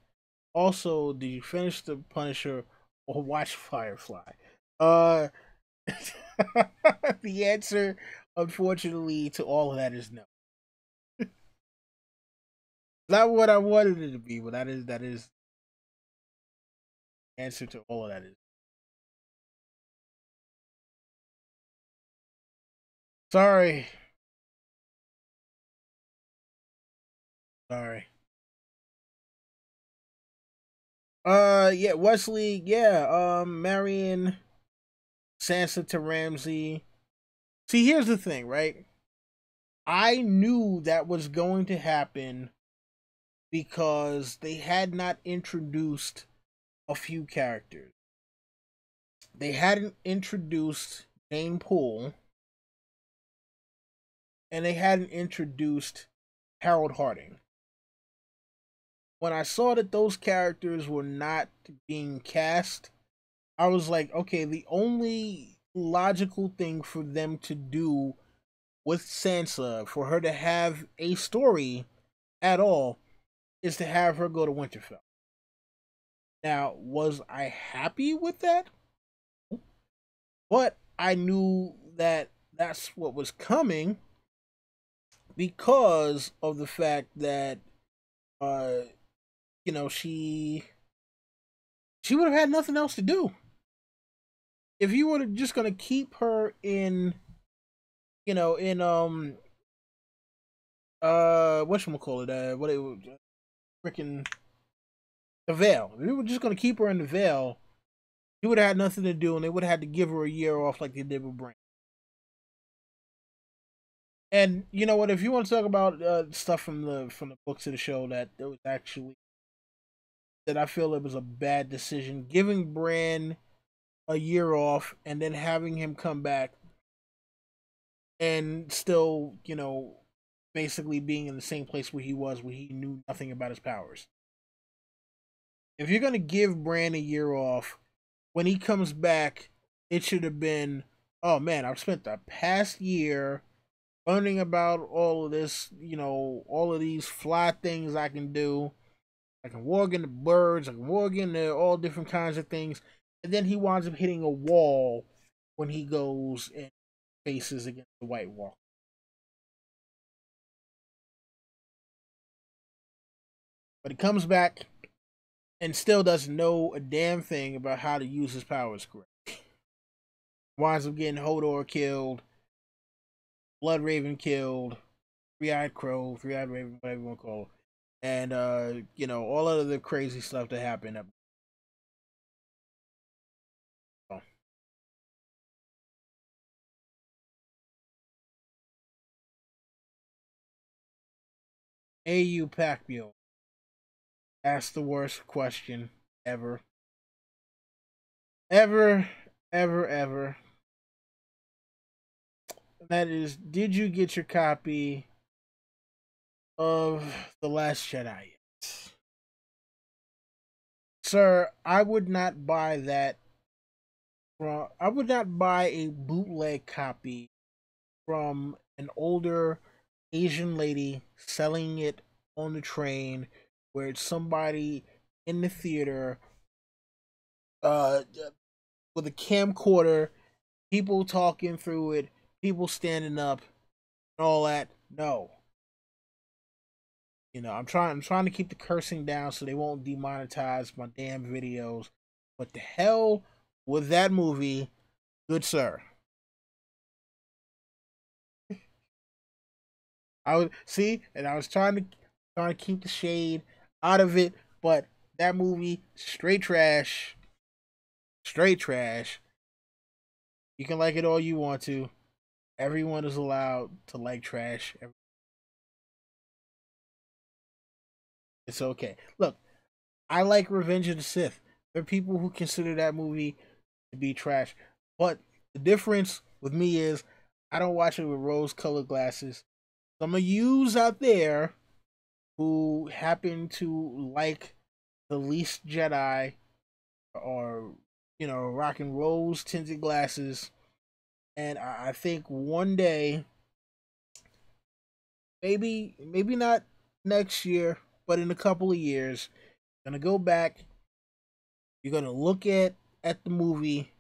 Speaker 1: Also, did you finish the Punisher or watch Firefly? Uh, the answer, unfortunately, to all of that is no. Not what I wanted it to be, but that is the answer to all of that is. Sorry, sorry. Yeah, Wesley. Yeah, marrying Sansa to Ramsey. See, here's the thing, right? I knew that was going to happen because they had not introduced a few characters. They hadn't introduced Jane Poole, and they hadn't introduced Harold Harding. When I saw that those characters were not being cast, I was like, okay, the only logical thing for them to do with Sansa, for her to have a story at all, is to have her go to Winterfell. Now, was I happy with that? But I knew that that's what was coming because of the fact that uh she would have had nothing else to do. If you were just gonna keep her in in whatchamacallit, what it was, freaking the Vale. If we were just gonna keep her in the Vale, she would have had nothing to do, and they would have had to give her a year off like they did with Bran. And you know what? If you want to talk about stuff from the books of the show that there was actually that I feel it was a bad decision giving Bran a year off and then having him come back and still, basically being in the same place where he was, where he knew nothing about his powers. If you're gonna give Bran a year off, when he comes back, it should have been, oh man, I've spent the past year learning about all of this, all of these fly things I can do. I can walk into birds, I can walk into all different kinds of things. And then he winds up hitting a wall when he goes and faces against the White Walker. But he comes back and still doesn't know a damn thing about how to use his powers correctly. Winds up getting Hodor killed, Blood Raven killed, Three-Eyed Crow, Three-Eyed Raven, whatever you want to call it. And all of the crazy stuff that happened. Oh. AU Pacquiao asked the worst question ever. Ever, ever, ever. That is, did you get your copy of The Last Jedi yet? Sir, I would not buy that I would not buy a bootleg copy from an older Asian lady selling it on the train where it's somebody in the theater uh with a camcorder, people talking through it, people standing up and all that. No. I'm trying to keep the cursing down so they won't demonetize my damn videos. What the hell was that movie, good sir? I would see, and I was trying to keep the shade out of it, but that movie straight trash, straight trash. You can like it all you want to. Everyone is allowed to like trash. It's okay. Look, I like Revenge of the Sith. There are people who consider that movie to be trash, but the difference with me is I don't watch it with rose-colored glasses. Some of yous out there who happen to like the least Jedi or rocking rose tinted glasses, and I think one day, maybe not next year, but in a couple of years, gonna go back. You're gonna look at the movie,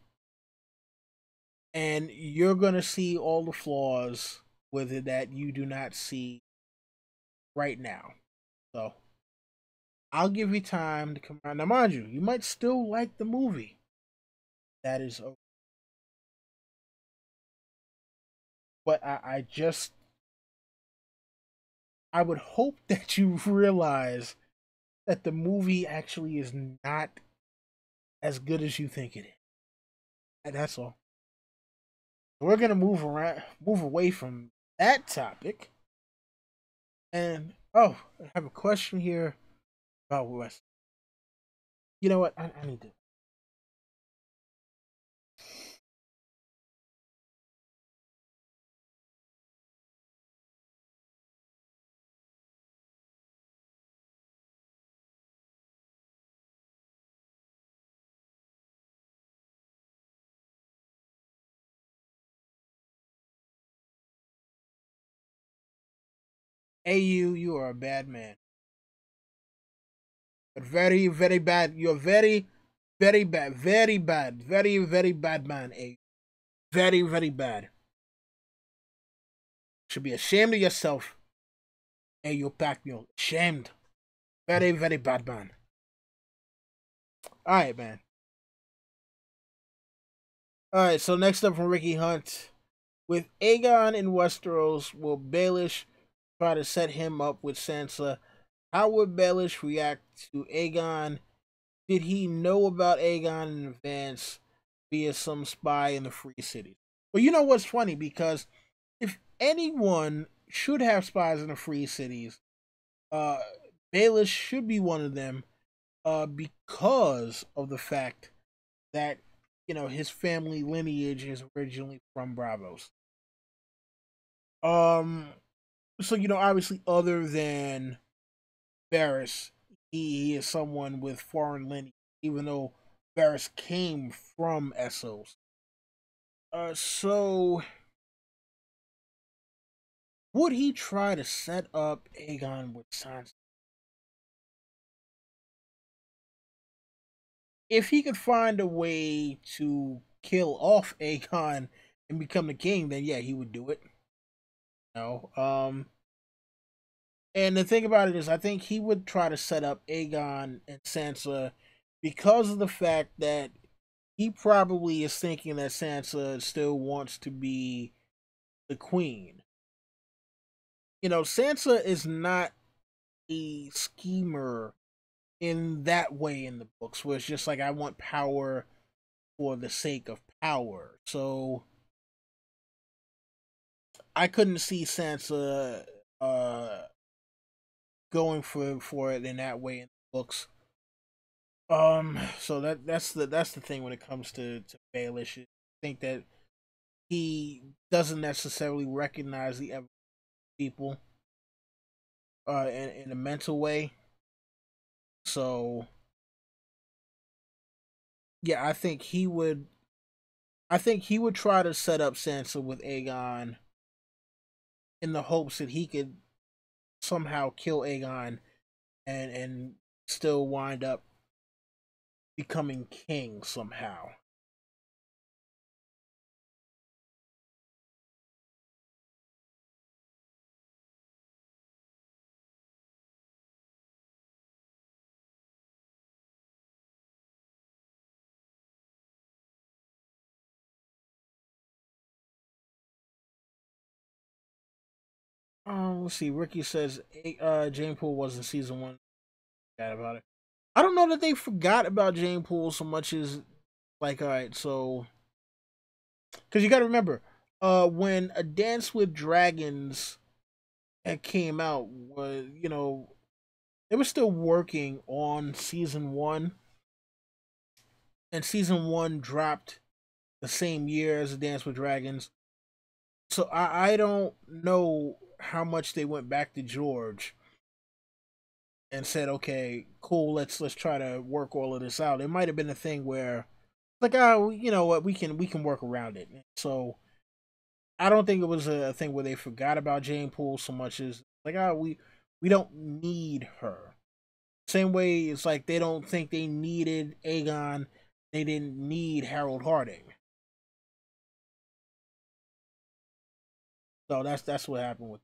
Speaker 1: and you're gonna see all the flaws with it that you do not see right now. So I'll give you time to come around. Now, mind you, you might still like the movie. That is okay. But I would hope that you realize that the movie actually is not as good as you think it is. And that's all. We're gonna move away from that topic. And oh, I have a question here about West. You know what? I need to. AU, you are a bad man. But very, very bad. You're very, very bad. Very bad. Very, very bad man, AU. Very, very bad. Should be ashamed of yourself. AU Pacquiao. Ashamed. Very, very bad man. Alright, man. Alright, so next up from Ricky Hunt. With Aegon in Westeros, will Baelish try to set him up with Sansa? How would Baelish react to Aegon? Did he know about Aegon in advance via some spy in the Free Cities? Well, you know what's funny? Because if anyone should have spies in the Free Cities, uh, Baelish should be one of them because of the fact that, his family lineage is originally from Bravos. Um, so obviously, other than Varys, he is someone with foreign lineage, even though Varys came from Essos. So would he try to set up Aegon with Sansa? If he could find a way to kill off Aegon and become the king, then yeah, he would do it. No. And the thing about it is, I think he would try to set up Aegon and Sansa because of the fact that he probably is thinking that Sansa still wants to be the queen. Sansa is not a schemer in that way in the books, where it's just like, I want power for the sake of power. So I couldn't see Sansa going for it in that way in the books. So that's the thing when it comes to Baelish. I think that he doesn't necessarily recognize the people in a mental way. So yeah, I think he would try to set up Sansa with Aegon in the hopes that he could somehow kill Aegon and still wind up becoming king somehow. Let's see. Ricky says Jane Poole was in season one. Forgot about it. I don't know that they forgot about Jane Poole so much as, like, all right, so because you got to remember, when A Dance with Dragons came out, was they were still working on season one, and season one dropped the same year as A Dance with Dragons. So I don't know how much they went back to George and said, okay, cool, let's try to work all of this out. It might have been a thing where, like, oh, you know what, we can work around it. So I don't think it was a thing where they forgot about Jane Poole so much as, like, oh, we don't need her. Same way it's like they don't think they needed Aegon, they didn't need Harold Harding. So that's what happened with.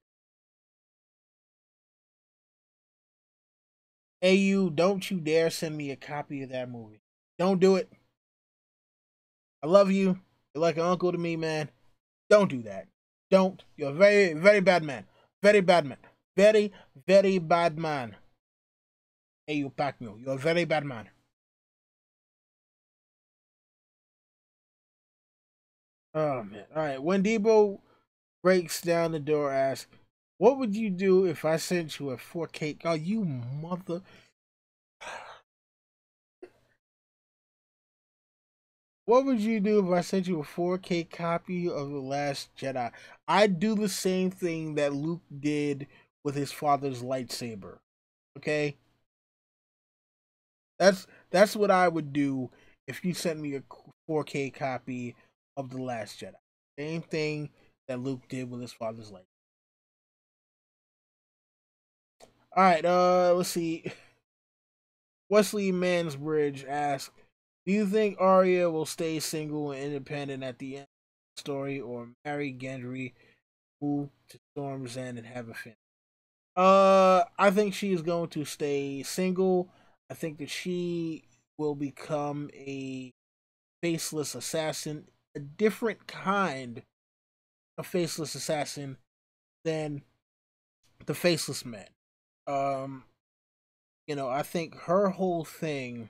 Speaker 1: AU, don't you dare send me a copy of that movie. Don't do it. I love you. You're like an uncle to me, man. Don't do that. Don't. You're a very, very bad man. Very bad man. Very, very bad man. AU Pacmio. You're a very bad man. Oh man. Alright. When Debo breaks down the door, asks, what would you do if I sent you a 4K? Oh, you mother. What would you do if I sent you a 4K copy of The Last Jedi? I'd do the same thing that Luke did with his father's lightsaber. Okay? That's what I would do if you sent me a 4K copy of The Last Jedi. Same thing that Luke did with his father's lightsaber. Alright, let's see. Wesley Mansbridge asks, do you think Arya will stay single and independent at the end of the story, or marry Gendry, move to Storm's End, and have a family? I think she is going to stay single. I think that she will become a faceless assassin, a different kind of faceless assassin than the faceless men. Um, I think her whole thing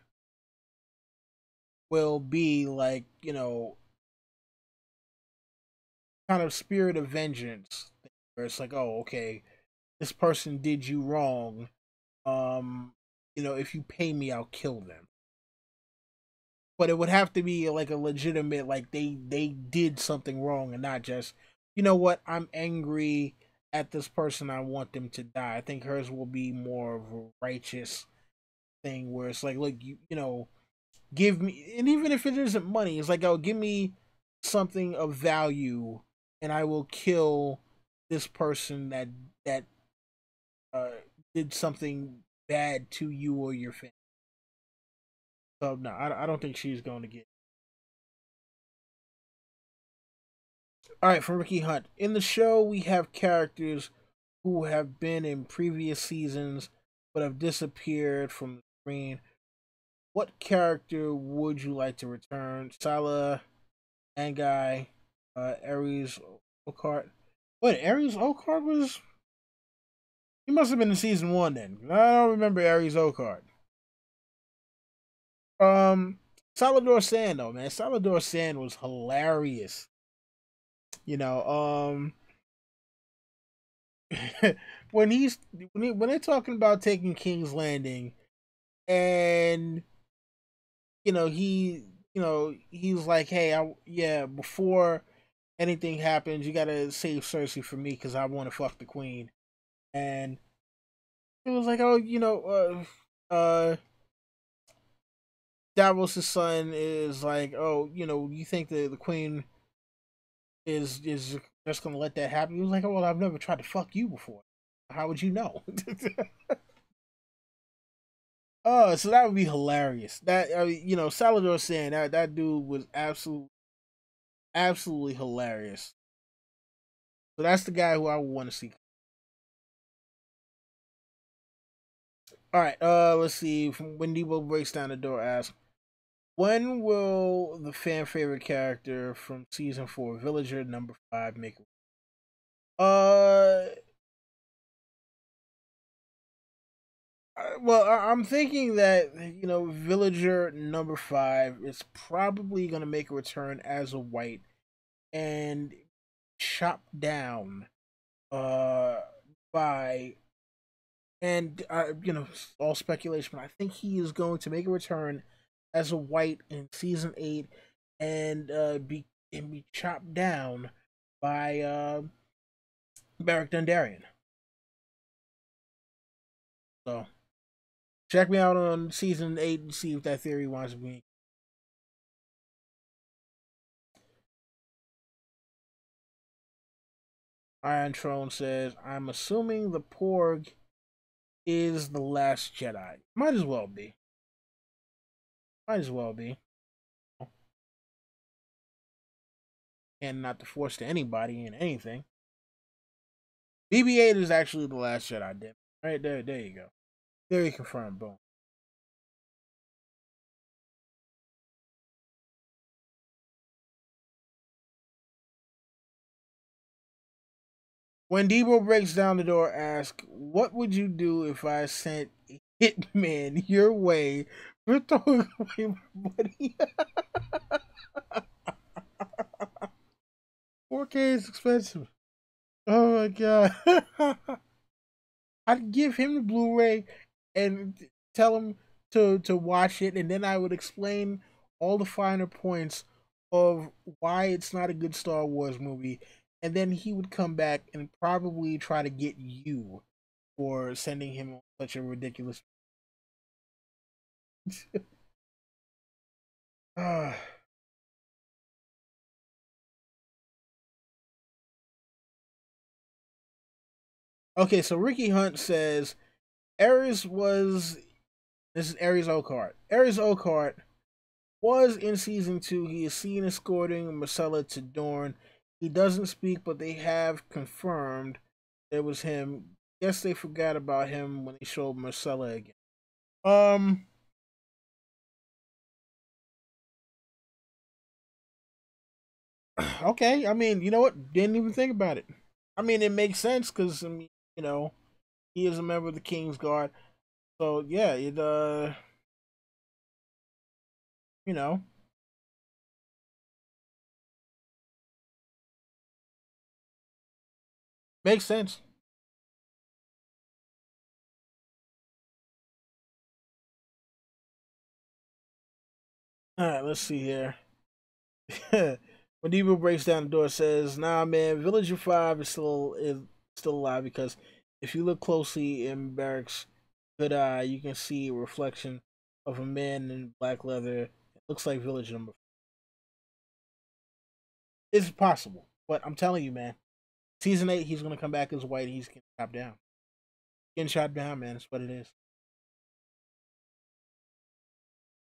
Speaker 1: will be like, kind of spirit of vengeance, where it's like, oh, okay, this person did you wrong. If you pay me, I'll kill them. but it would have to be like a legitimate, like they did something wrong and not just, you know what, I'm angry at this person, I want them to die. I think hers will be more of a righteous thing where it's like, look, you know, give me, and even if it isn't money, it's like, oh, give me something of value and I will kill this person that uh did something bad to you or your family. So no, I don't think she's going to get. All right, for Ricky Hunt. In the show, we have characters who have been in previous seasons but have disappeared from the screen. What character would you like to return? Salah, Anguy, Ares Oakheart. Wait, Ares Oakheart was. He must have been in season one then. I don't remember Ares Oakheart. Um, Salvador Sand though, man. Salvador Sand was hilarious. You know, when when they're talking about taking King's Landing, and he's like, hey, yeah, before anything happens, you gotta save Cersei for me because I want to fuck the queen. And it was like, oh, Davos' son is like, oh, you think the queen is just gonna let that happen? He was like, oh, well, I've never tried to fuck you before. How would you know? Oh, so that would be hilarious. That Salvador saying that dude was absolutely hilarious. So that's the guy who I would want to see. All right, let's see. When Debo breaks down the door, asks, when will the fan favorite character from season 4, Villager number 5, make it? Uh, well, I'm thinking that Villager number 5 is probably gonna make a return as a white and chopped down uh by and all speculation, but I think he is going to make a return as a white in season 8 and be chopped down by Beric Dondarrion. So check me out on season 8 and see if that theory wants to be. Iron Throne says, I'm assuming the Porg is the last Jedi. Might as well be. Might as well be. And not to force to anybody in anything. BB-8 is actually the last Jedi. Dip. Right there, there you go. There you confirm. Boom. When Debo breaks down the door, ask, "What would you do if I sent a hitman your way for throwing away my money?" 4K is expensive. Oh my god. I'd give him the Blu-ray and tell him to watch it, and then I would explain all the finer points of why it's not a good Star Wars movie, and then he would come back and probably try to get you for sending him such a ridiculous. Ah. Okay, so Ricky Hunt says Ares was this is Ares Oakheart. Ares Oakheart was in season 2. He is seen escorting Marcella to Dorne. He doesn't speak, but they have confirmed it was him. Guess they forgot about him when they showed Marcella again. Um. Okay. I mean, you know what? Didn't even think about it. I mean, it makes sense because I mean, he is a member of the King's Guard. So yeah, it you know, makes sense. All right, let's see here. When Debo breaks down the door, says, "Nah, man, Villager 5 is still alive because if you look closely in Barrack's good eye, you can see a reflection of a man in black leather. It looks like Villager number. It's possible, but I'm telling you, man, season 8, he's gonna come back as white. He's getting shot down. Getting shot down, man. That's what it is."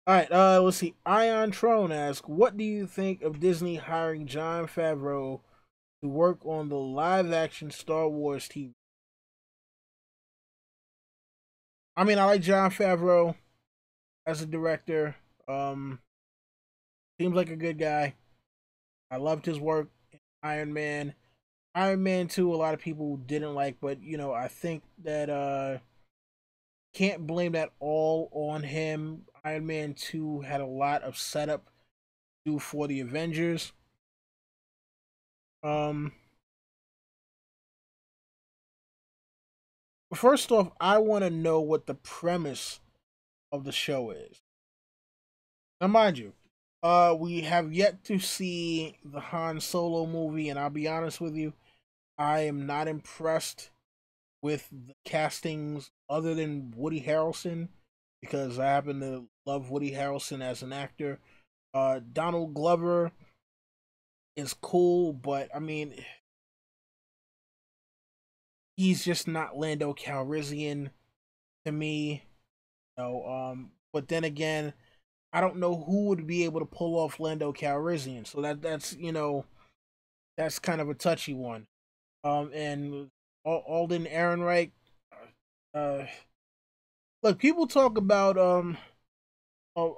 Speaker 1: All right, let's see. Ion Trone asks, "What do you think of Disney hiring Jon Favreau to work on the live-action Star Wars TV?" I mean, I like Jon Favreau as a director. Um, Seems like a good guy. I loved his work in Iron Man. Iron Man 2, a lot of people didn't like, but I think that can't blame that all on him. Iron Man 2 had a lot of setup to do for the Avengers. Um First off, I want to know what the premise of the show is. Now, mind you, we have yet to see the Han Solo movie, and I'll be honest with you, I am not impressed with the castings other than Woody Harrelson because I happen to love Woody Harrelson as an actor. Donald Glover is cool, but I mean, he's just not Lando Calrissian to me. But then again, I don't know who would be able to pull off Lando Calrissian, so that's kind of a touchy one. And Alden Ehrenreich, uh, look, people talk about what's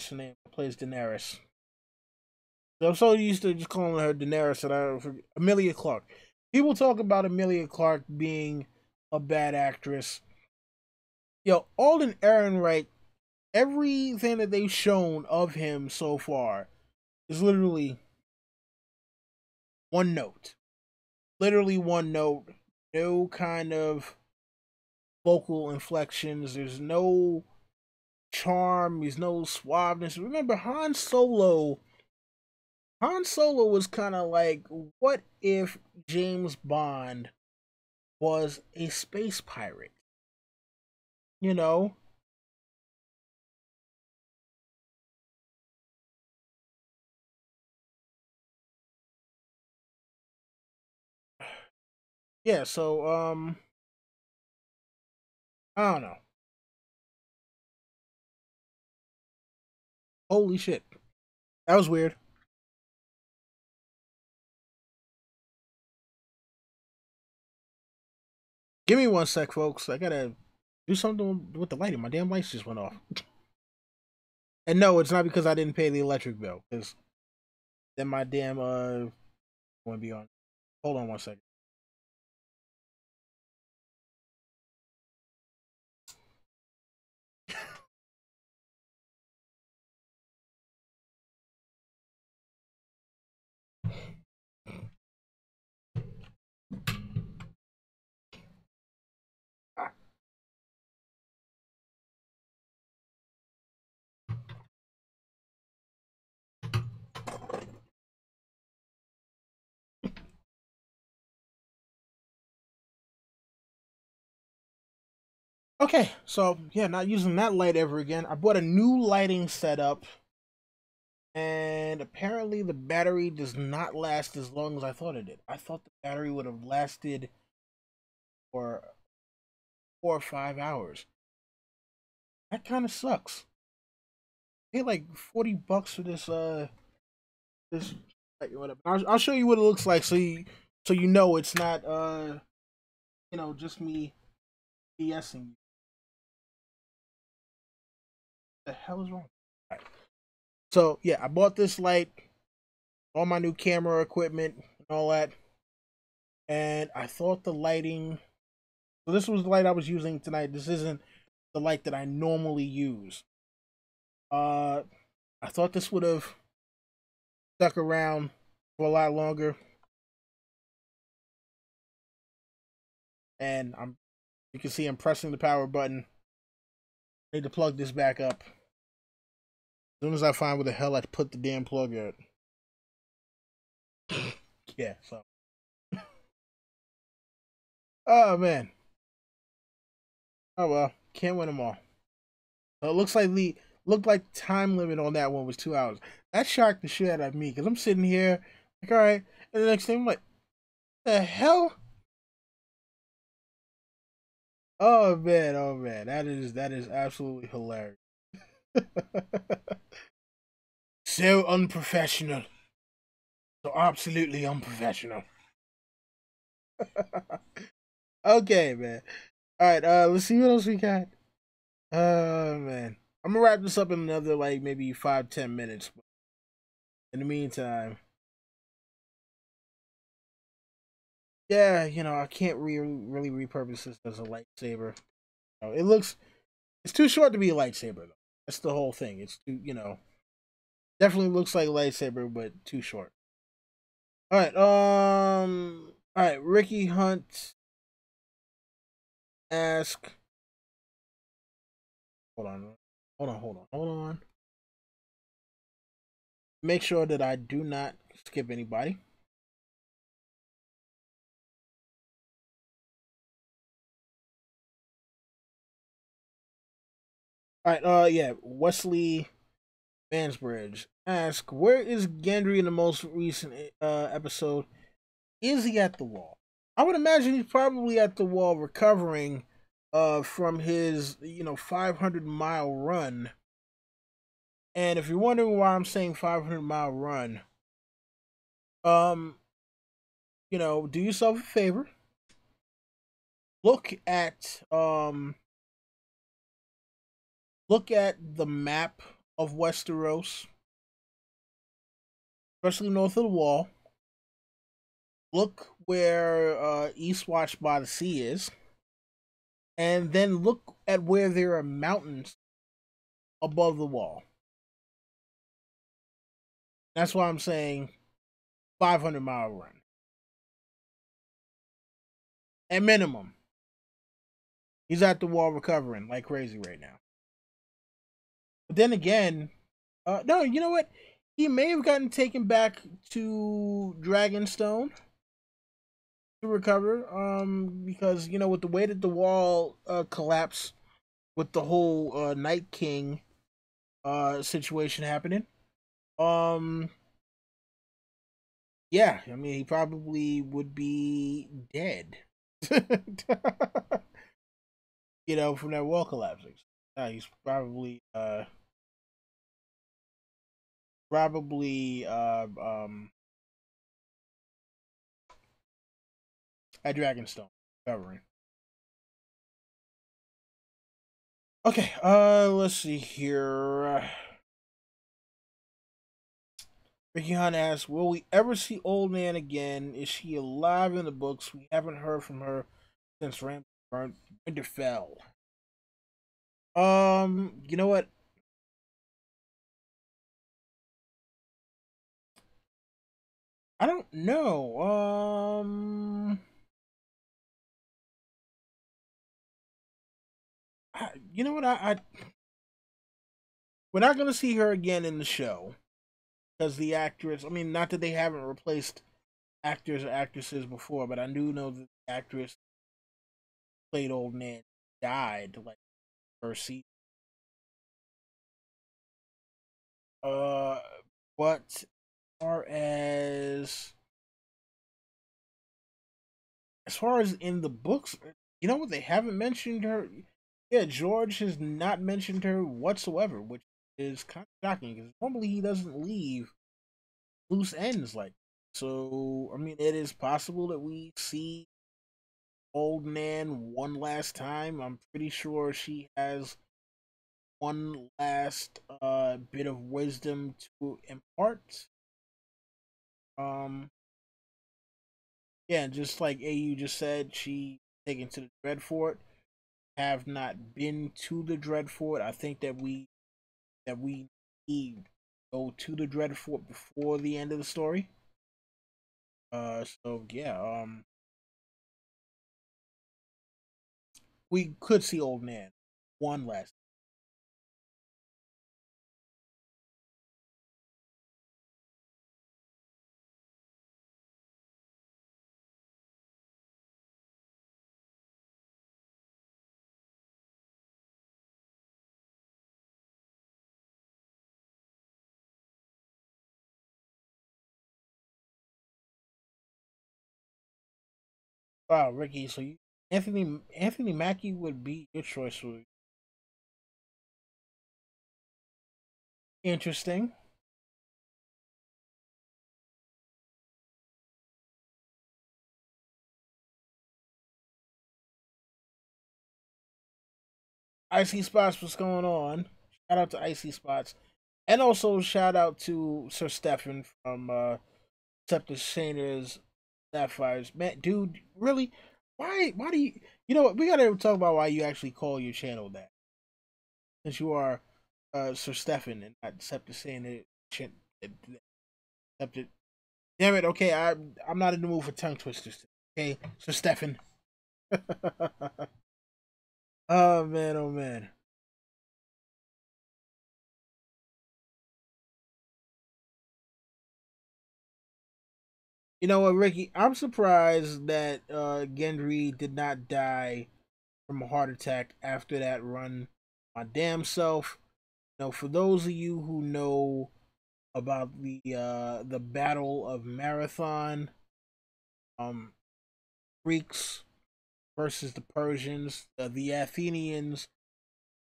Speaker 1: her name? Plays Daenerys. I'm so used to just calling her Daenerys that I forget. Emilia Clarke. People talk about Emilia Clarke being a bad actress. Yo, Alden Ehrenreich, everything that they've shown of him so far is literally one note. Literally one note. No kind of vocal inflections. There's no charm. There's no suaveness. Remember, Han Solo was kind of like, what if James Bond was a space pirate? You know? Yeah, so I don't know. Holy shit. That was weird. Give me one sec, folks. I gotta do something with the lighting. My damn lights just went off. And no, it's not because I didn't pay the electric bill, because then my damn won't be on. Hold on one second. Okay, so yeah, not using that light ever again. I bought a new lighting setup, and apparently the battery does not last as long as I thought it did. I thought the battery would have lasted for 4 or 5 hours. That kind of sucks. I paid like $40 for this like whatever. I'll show you what it looks like so you know it's not just me BSing you. What the hell is wrong? All right. So yeah, I bought this light, all my new camera equipment and all that, and I thought the lighting. So this was the light I was using tonight. This isn't the light that I normally use. Uh, I thought this would have stuck around for a lot longer, and you can see I'm pressing the power button. I need to plug this back up. soon as I find where the hell I put the damn plug at. Yeah, so. Oh, man. Oh, well. Can't win them all. So it looks like the time limit on that one was 2 hours. That shocked the shit out of me because I'm sitting here like, all right, and the next thing I'm like, the hell? Oh man, that is absolutely hilarious. So unprofessional, so absolutely unprofessional. Okay, man. All right, let's see what else we got. Man, I'm gonna wrap this up in another like maybe 5-10 minutes. In the meantime, yeah, I can't really repurpose this as a lightsaber. It looks it's too short to be a lightsaber though. That's the whole thing. It's too definitely looks like a lightsaber, but too short. All right, all right. Ricky Hunt ask. Hold on, hold on. Make sure that I do not skip anybody. All right, yeah, Wesley Mansbridge ask, where is Gendry in the most recent episode? Is he at the wall? I would imagine he's probably at the wall recovering from his 500-mile run. And if you're wondering why I'm saying 500-mile run, um do yourself a favor. Look at the map of Westeros, especially north of the wall. Look where Eastwatch by the Sea is, and then look at where there are mountains above the wall. That's why I'm saying 500-mile run at minimum. He's at the wall recovering like crazy right now. But then again, no, you know what? He may have gotten taken back to Dragonstone to recover. Because with the way that the wall collapsed with the whole Night King situation happening. Um, yeah, I mean he probably would be dead. From that wall collapsing. He's probably at Dragonstone covering. Okay, let's see here. Ricky Hunt asks, will we ever see Old Nan again? Is she alive in the books? We haven't heard from her since Ramsay burnt Winterfell. You know what? I don't know. You know what? We're not gonna see her again in the show because the actress. I mean, not that they haven't replaced actors or actresses before, but I do know that the actress who played Old Nan died like first season. Uh, but as far as in the books, you know what? They haven't mentioned her. Yeah, George has not mentioned her whatsoever, which is kind of shocking because normally he doesn't leave loose ends like. So, I mean, it is possible that we see Old Nan one last time. I'm pretty sure she has one last bit of wisdom to impart. Um, yeah, just like AU just said, she taken to the Dreadfort. Have not been to the Dreadfort. I think that we need to go to the Dreadfort before the end of the story. So yeah, we could see Old Nan one last. Wow, Ricky. So you, Anthony Mackie would be your choice. For interesting. Icy Spots, what's going on? Shout out to Icy Spots, and also shout out to Sir Stefan from Scepter Shainer's Sapphires. Man, dude, really? Why do you? You know what? We gotta talk about why you actually call your channel that, since you are Sir Stefan and not Scepter Shainer. Scepter. Damn it. Okay, I'm not in the mood for tongue twisters. Okay, Sir Stefan. Oh man, oh man. You know what, Ricky? I'm surprised that Gendry did not die from a heart attack after that run. My damn self. You know, for those of you who know about the Battle of Marathon, um, Greeks versus the Persians, the Athenians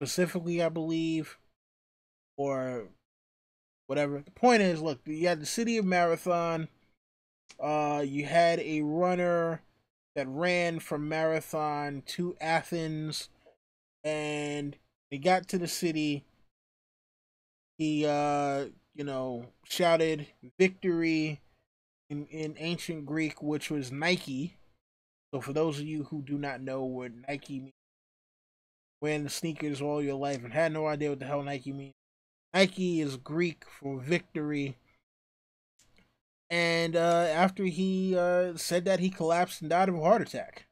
Speaker 1: specifically, I believe, or whatever. The point is, look, you had the city of Marathon. You had a runner that ran from Marathon to Athens, and they got to the city. He, shouted victory in ancient Greek, which was Nike. So, for those of you who do not know what Nike means, wearing the sneakers all your life and had no idea what the hell Nike means, Nike is Greek for victory. And after he said that, he collapsed and died of a heart attack.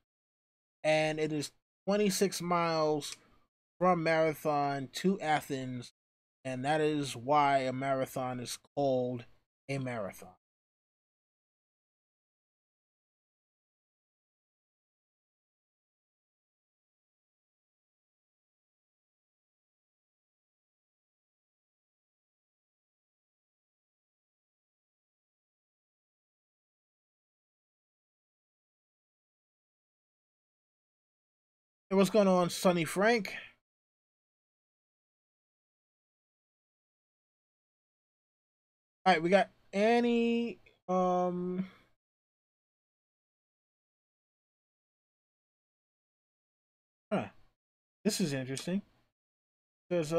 Speaker 1: And it is 26 miles from Marathon to Athens, and that is why a marathon is called a marathon. Hey, what's going on, Sonny Frank? All right, we got Annie. Huh, this is interesting. There's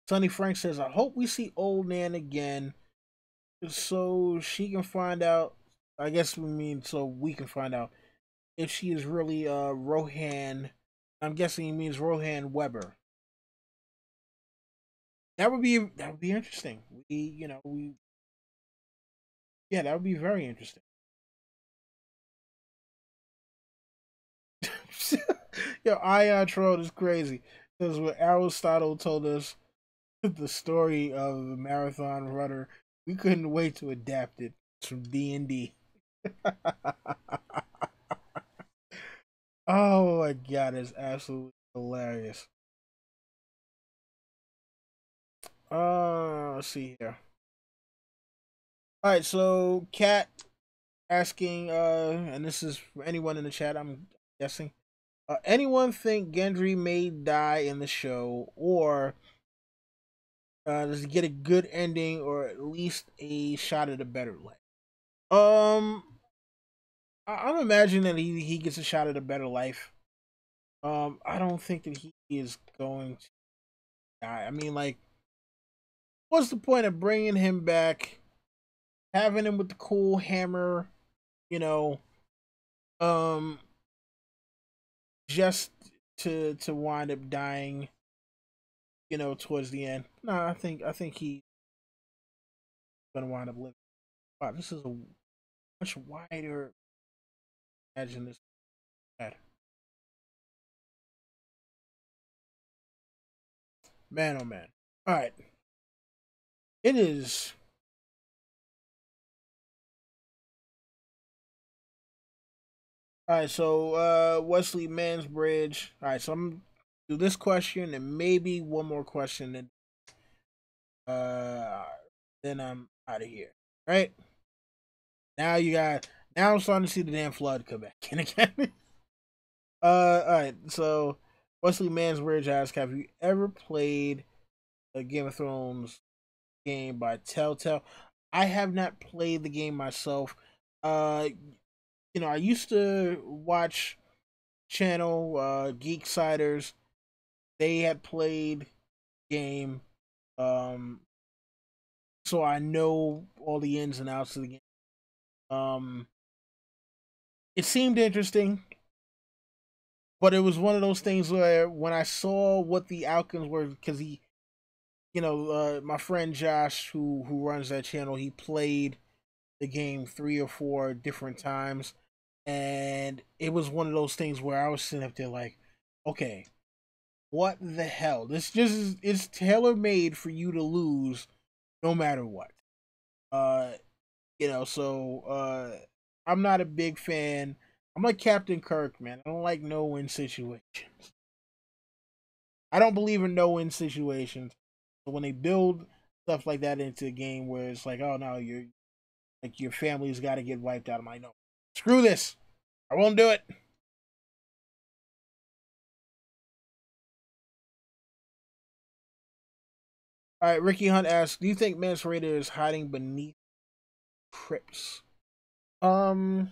Speaker 1: Sonny Frank says, "I hope we see old Nan again, so she can find out. I guess we mean so we can find out if she is really Rohan. I'm guessing he means Rohan Weber. That would be interesting. We yeah, that would be very interesting. Yo, Ion Troll is crazy because when Aristotle told us the story of the marathon runner, we couldn't wait to adapt it from D&D. Oh my god, it's absolutely hilarious. Let's see here. All right, so Kat asking, and this is for anyone in the chat, I'm guessing. Anyone think Gendry may die in the show, or does he get a good ending, or at least a shot at a better life? Um, I'm imagining that he gets a shot at a better life. I don't think that he is going to die. I mean, like, what's the point of bringing him back, having him with the cool hammer, you know, um, just to wind up dying, towards the end? No, I think he's gonna wind up living. Wow, this is a much wider. Imagine this. Man, oh man. All right, it is. All right, so Wesley Mansbridge. All right, so I'm gonna do this question and maybe one more question, and uh, then I'm out of here. All right. Now you got. Now I'm starting to see the damn flood come back in again. All right. So Wesley Mansbridge asks, "Have you ever played a Game of Thrones game by Telltale?" I have not played the game myself. Uh, I used to watch channel Geek Siders. They had played game, um, so I know all the ins and outs of the game. Um, it seemed interesting, but it was one of those things where when I saw what the outcomes were, because my friend Josh, who runs that channel, he played the game 3 or 4 different times, and it was one of those things where I was sitting up there like, okay, what the hell? This just is tailor made for you to lose no matter what. Uh, I'm not a big fan. I'm like Captain Kirk, man. I don't like no win situations. I don't believe in no win situations. So when they build stuff like that into a game where it's like, oh no, your family's got to get wiped out, I'm like, no, screw this. I won't do it. All right, Ricky Hunt asks, do you think Mance Raider is hiding beneath crypts? Um,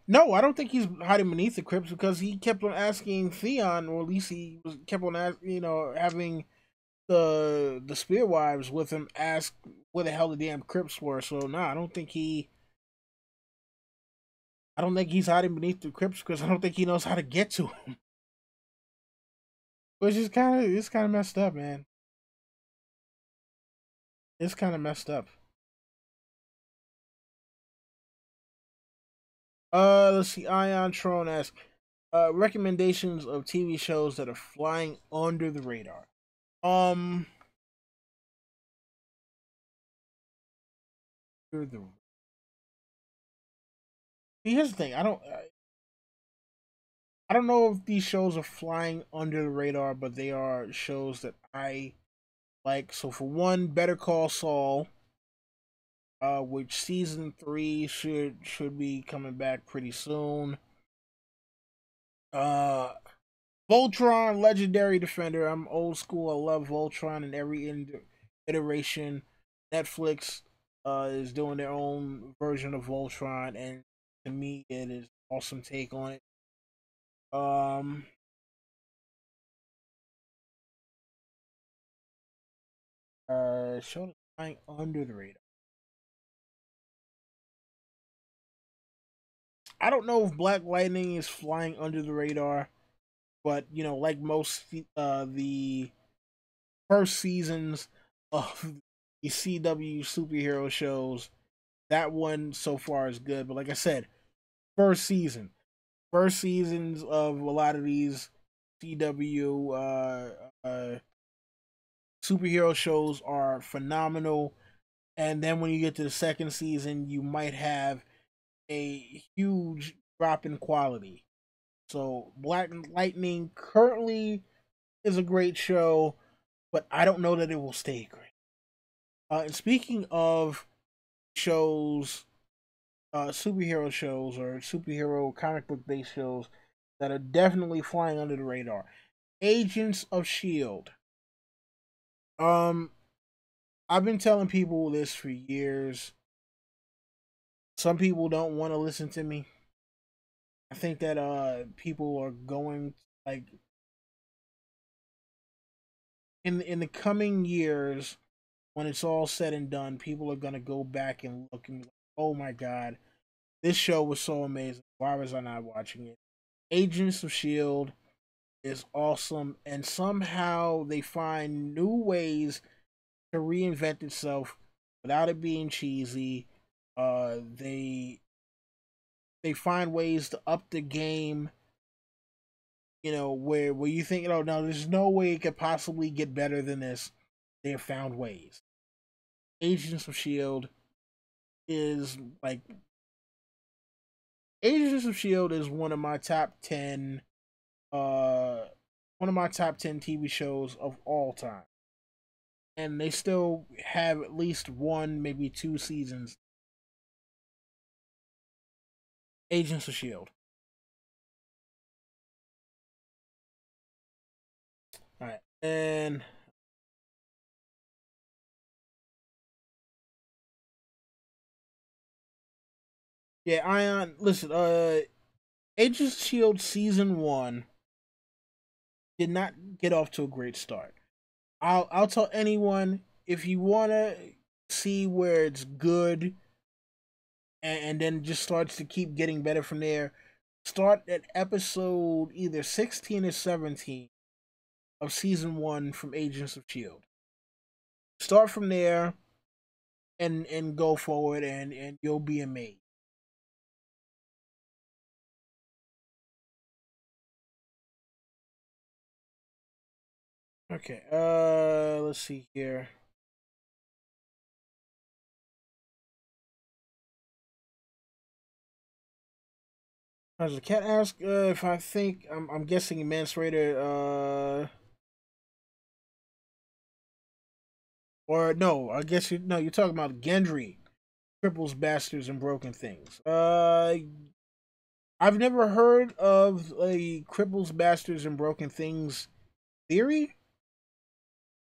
Speaker 1: no, I don't think he's hiding beneath the crypts because he kept on asking Theon, or at least kept on having the spearwives with him ask where the hell the damn crypts were. So no, I don't think he's hiding beneath the crypts because I don't think he knows how to get to him. Which is it's kind of messed up, man. It's kind of messed up. Let's see. Ion Tron asks, recommendations of TV shows that are flying under the radar. Um, under the here's the thing. I don't know if these shows are flying under the radar, but they are shows that I like. So for one, Better Call Saul, which season 3 should be coming back pretty soon. Uh, Voltron, legendary defender. I'm old school. I love Voltron in every iteration. Netflix is doing their own version of Voltron, and to me, it is an awesome take on it. Um, show that's flying under the radar. I don't know if Black Lightning is flying under the radar, but like most the first seasons of the CW superhero shows, that one so far is good. But like I said, first season, first seasons of a lot of these CW superhero shows are phenomenal. And then when you get to the second season, you might have a huge drop in quality. So Black Lightning currently is a great show, but I don't know that it will stay great. And speaking of shows, superhero shows or superhero comic book based shows that are definitely flying under the radar, Agents of Shield. Um, I've been telling people this for years. Some people don't want to listen to me. I think that people are going like in the coming years when it's all said and done, people are gonna go back and look and be like, oh my god, this show was so amazing. Why was I not watching it? Agents of Shield is awesome, and somehow they find new ways to reinvent itself without it being cheesy. They find ways to up the game. Where you think, no, there's no way it could possibly get better than this. They have found ways. Agents of Shield is like Agents of Shield is uh one of my top 10 TV shows of all time. and they still have at least one, maybe two seasons. Agents of Shield. All right, and yeah, Ion. Listen, Agents of Shield season one did not get off to a great start. I'll tell anyone, if you wanna see where it's good and then just starts to keep getting better from there, start at episode either 16 or 17 of season one from Agents of Shield. Start from there and go forward, and you'll be amazed. Okay, let's see here. Does the cat ask if I think I'm guessing Mance Raider or no, I guess you no, you're talking about Gendry, Cripples, Bastards, and Broken Things. I've never heard of a Cripples, Bastards, and Broken Things theory.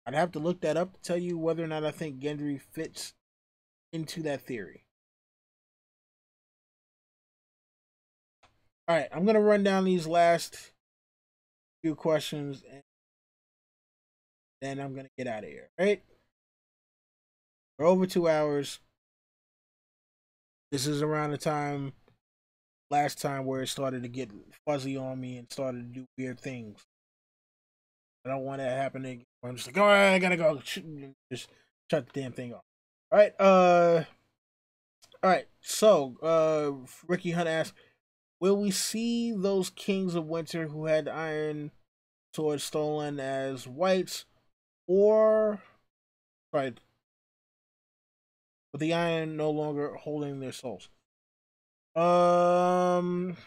Speaker 1: I'd have to look that up to tell you whether or not I think Gendry fits into that theory. All right, I'm gonna run down these last few questions, and then I'm gonna get out of here. All right, we're over 2 hours. This is around the time last time where it started to get fuzzy on me and started to do weird things. I don't want that happening. I'm just like, all right, I gotta go. Just shut the damn thing off. All right, all right. So, Ricky Hunt asked, will we see those kings of winter who had the iron sword stolen as whites, or right, with the iron no longer holding their souls? Um,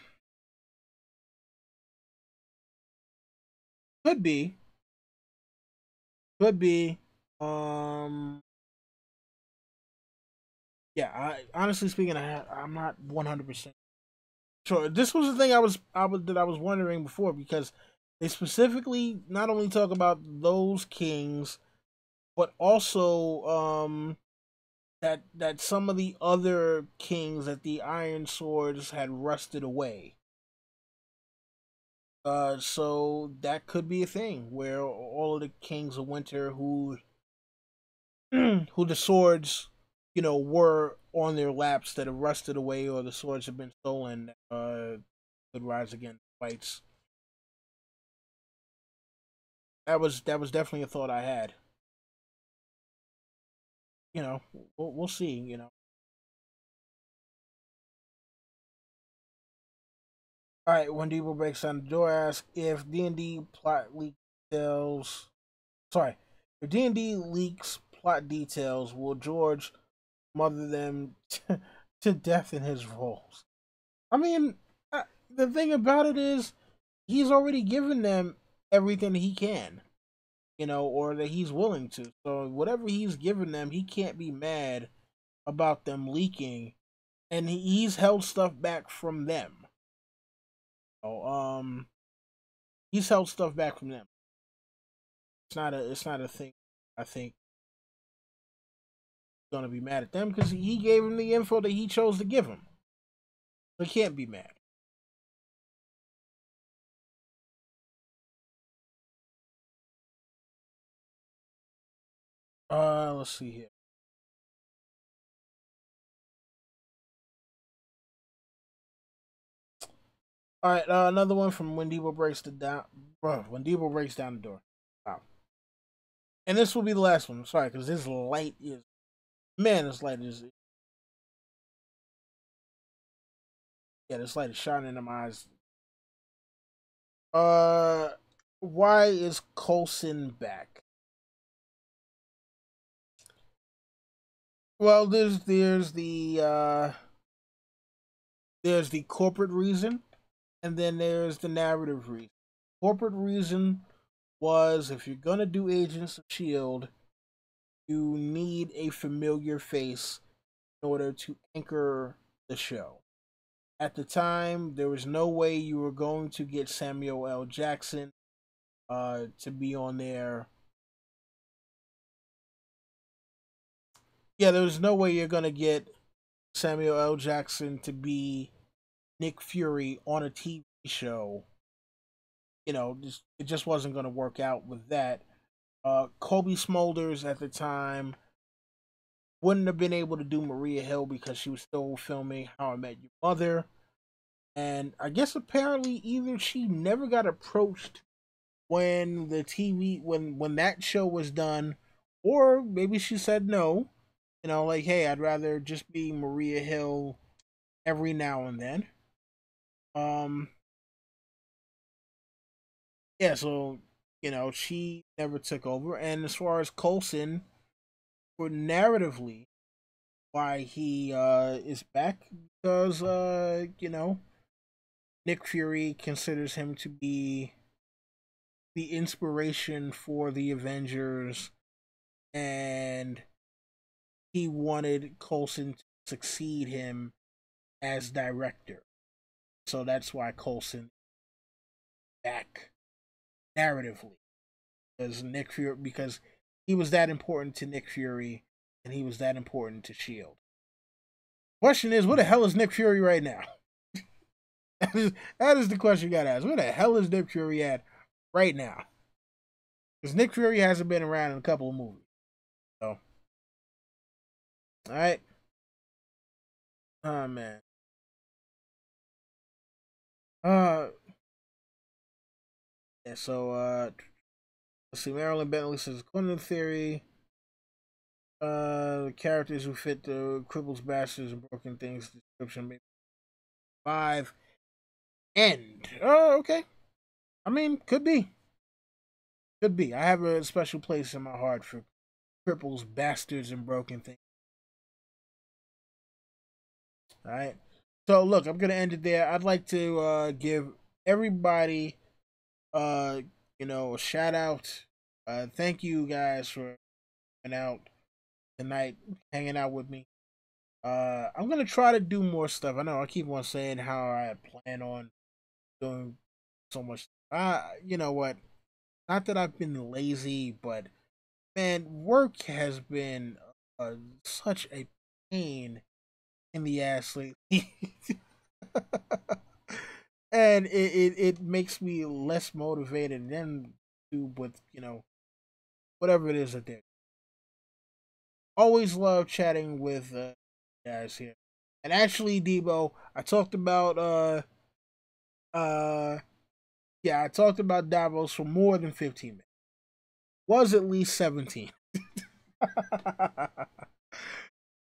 Speaker 1: could be, could be. Um, yeah. I honestly speaking, I'm not 100% sure. This was the thing I was wondering before, because they specifically not only talk about those kings, but also that some of the other kings that the iron swords had rusted away. So that could be a thing where all of the kings of winter who the swords, were on their laps that have rusted away, or the swords have been stolen, could rise again fights. That was definitely a thought I had. We'll see. All right, when Debo breaks down the door, ask if D&D plot leak details. Sorry, if D&D leaks plot details, will George mother them to death in his roles? I mean, the thing about it is, he's already given them everything he can, or that he's willing to. So whatever he's given them, he can't be mad about them leaking, and he's held stuff back from them. So, he's held stuff back from them. It's not a thing. I think he's gonna be mad at them because he gave him the info that he chose to give him. They can't be mad. Let's see here. All right, another one from when Debo breaks the down. Bro, when Debo breaks down the door. Wow. And this will be the last one. Sorry, because this light is, man. This light is, yeah. This light is shining in my eyes. Uh, why is Coulson back? Well, there's the corporate reason, and then there's the narrative reason. Corporate reason was, if you're gonna do Agents of Shield, you need a familiar face in order to anchor the show. At the time, there was no way you were going to get Samuel L. Jackson to be on there. Yeah, there was no way you're gonna get Samuel L. Jackson to be Nick Fury on a TV show. It just wasn't gonna work out with that. Kobe Smulders at the time wouldn't have been able to do Maria Hill because she was still filming How I Met Your Mother. And I guess apparently either she never got approached when the TV when that show was done, or maybe she said no. Like, hey, I'd rather just be Maria Hill every now and then. Um, yeah, so she never took over. And as far as Coulson, for narratively, why he is back, because Nick Fury considers him to be the inspiration for the Avengers, and he wanted Coulson to succeed him as director. So that's why Coulson back narratively, because he was that important to Nick Fury, and he was that important to Shield. Question is, where the hell is Nick Fury right now? that is the question you gotta ask. Where the hell is Nick Fury at right now? Because Nick Fury hasn't been around in a couple of movies. So, all right. Oh man. Uh, yeah. So, let's see. Marilyn Bentley says, according to theory, the characters who fit the crippled bastards and broken things description maybe 5 end. Oh, okay. I mean, could be. Could be. I have a special place in my heart for cripples, bastards, and broken things. All right. So look, I'm gonna end it there. I'd like to give everybody uh a shout out. Thank you guys for hanging out tonight, hanging out with me. I'm gonna try to do more stuff. I know I keep on saying how I plan on doing so much. You know what? Not that I've been lazy, but man, work has been such a pain in the ass lately. And it makes me less motivated than do with whatever it is that they're. Always love chatting with guys here. And actually, Debo, I talked about uh yeah, I talked about Davos for more than 15 minutes. Was at least 17.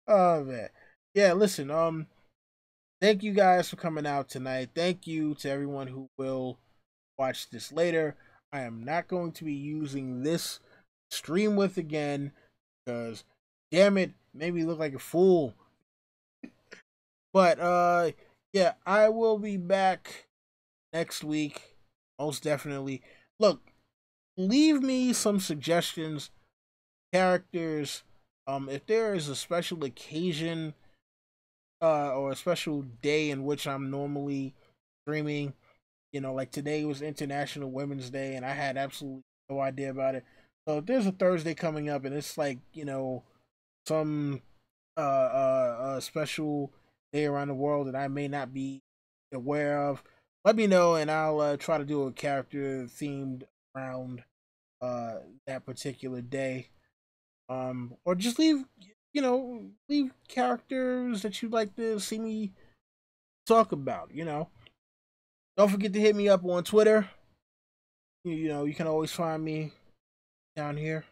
Speaker 1: Oh man. Yeah, listen, thank you guys for coming out tonight. Thank you to everyone who will watch this later. I am not going to be using this stream with again because damn it, made me look like a fool. But yeah, I will be back next week. Most definitely. Look, leave me some suggestions, characters. If there is a special occasion or a special day in which I'm normally streaming, like today was International Women's Day, and I had absolutely no idea about it. So if there's a Thursday coming up, and it's like some special day around the world that I may not be aware of, let me know, and I'll try to do a character themed around that particular day. Or just leave characters that you'd like to see me talk about. Don't forget to hit me up on Twitter. You can always find me down here.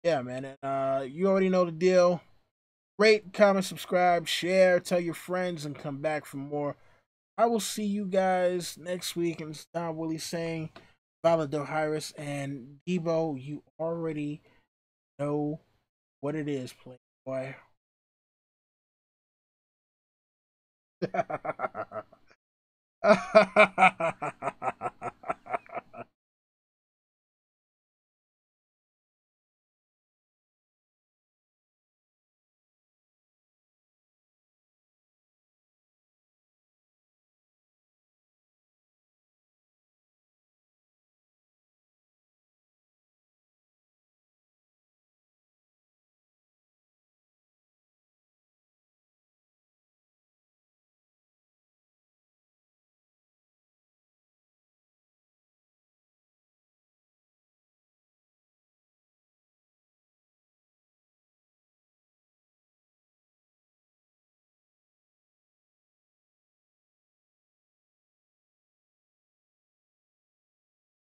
Speaker 1: Yeah, man. And you already know the deal. Rate, comment, subscribe, share, tell your friends, and come back for more. I will see you guys next week. And it's Don Willie saying, Valadohyrus and Debo, you already know what it is, Playboy.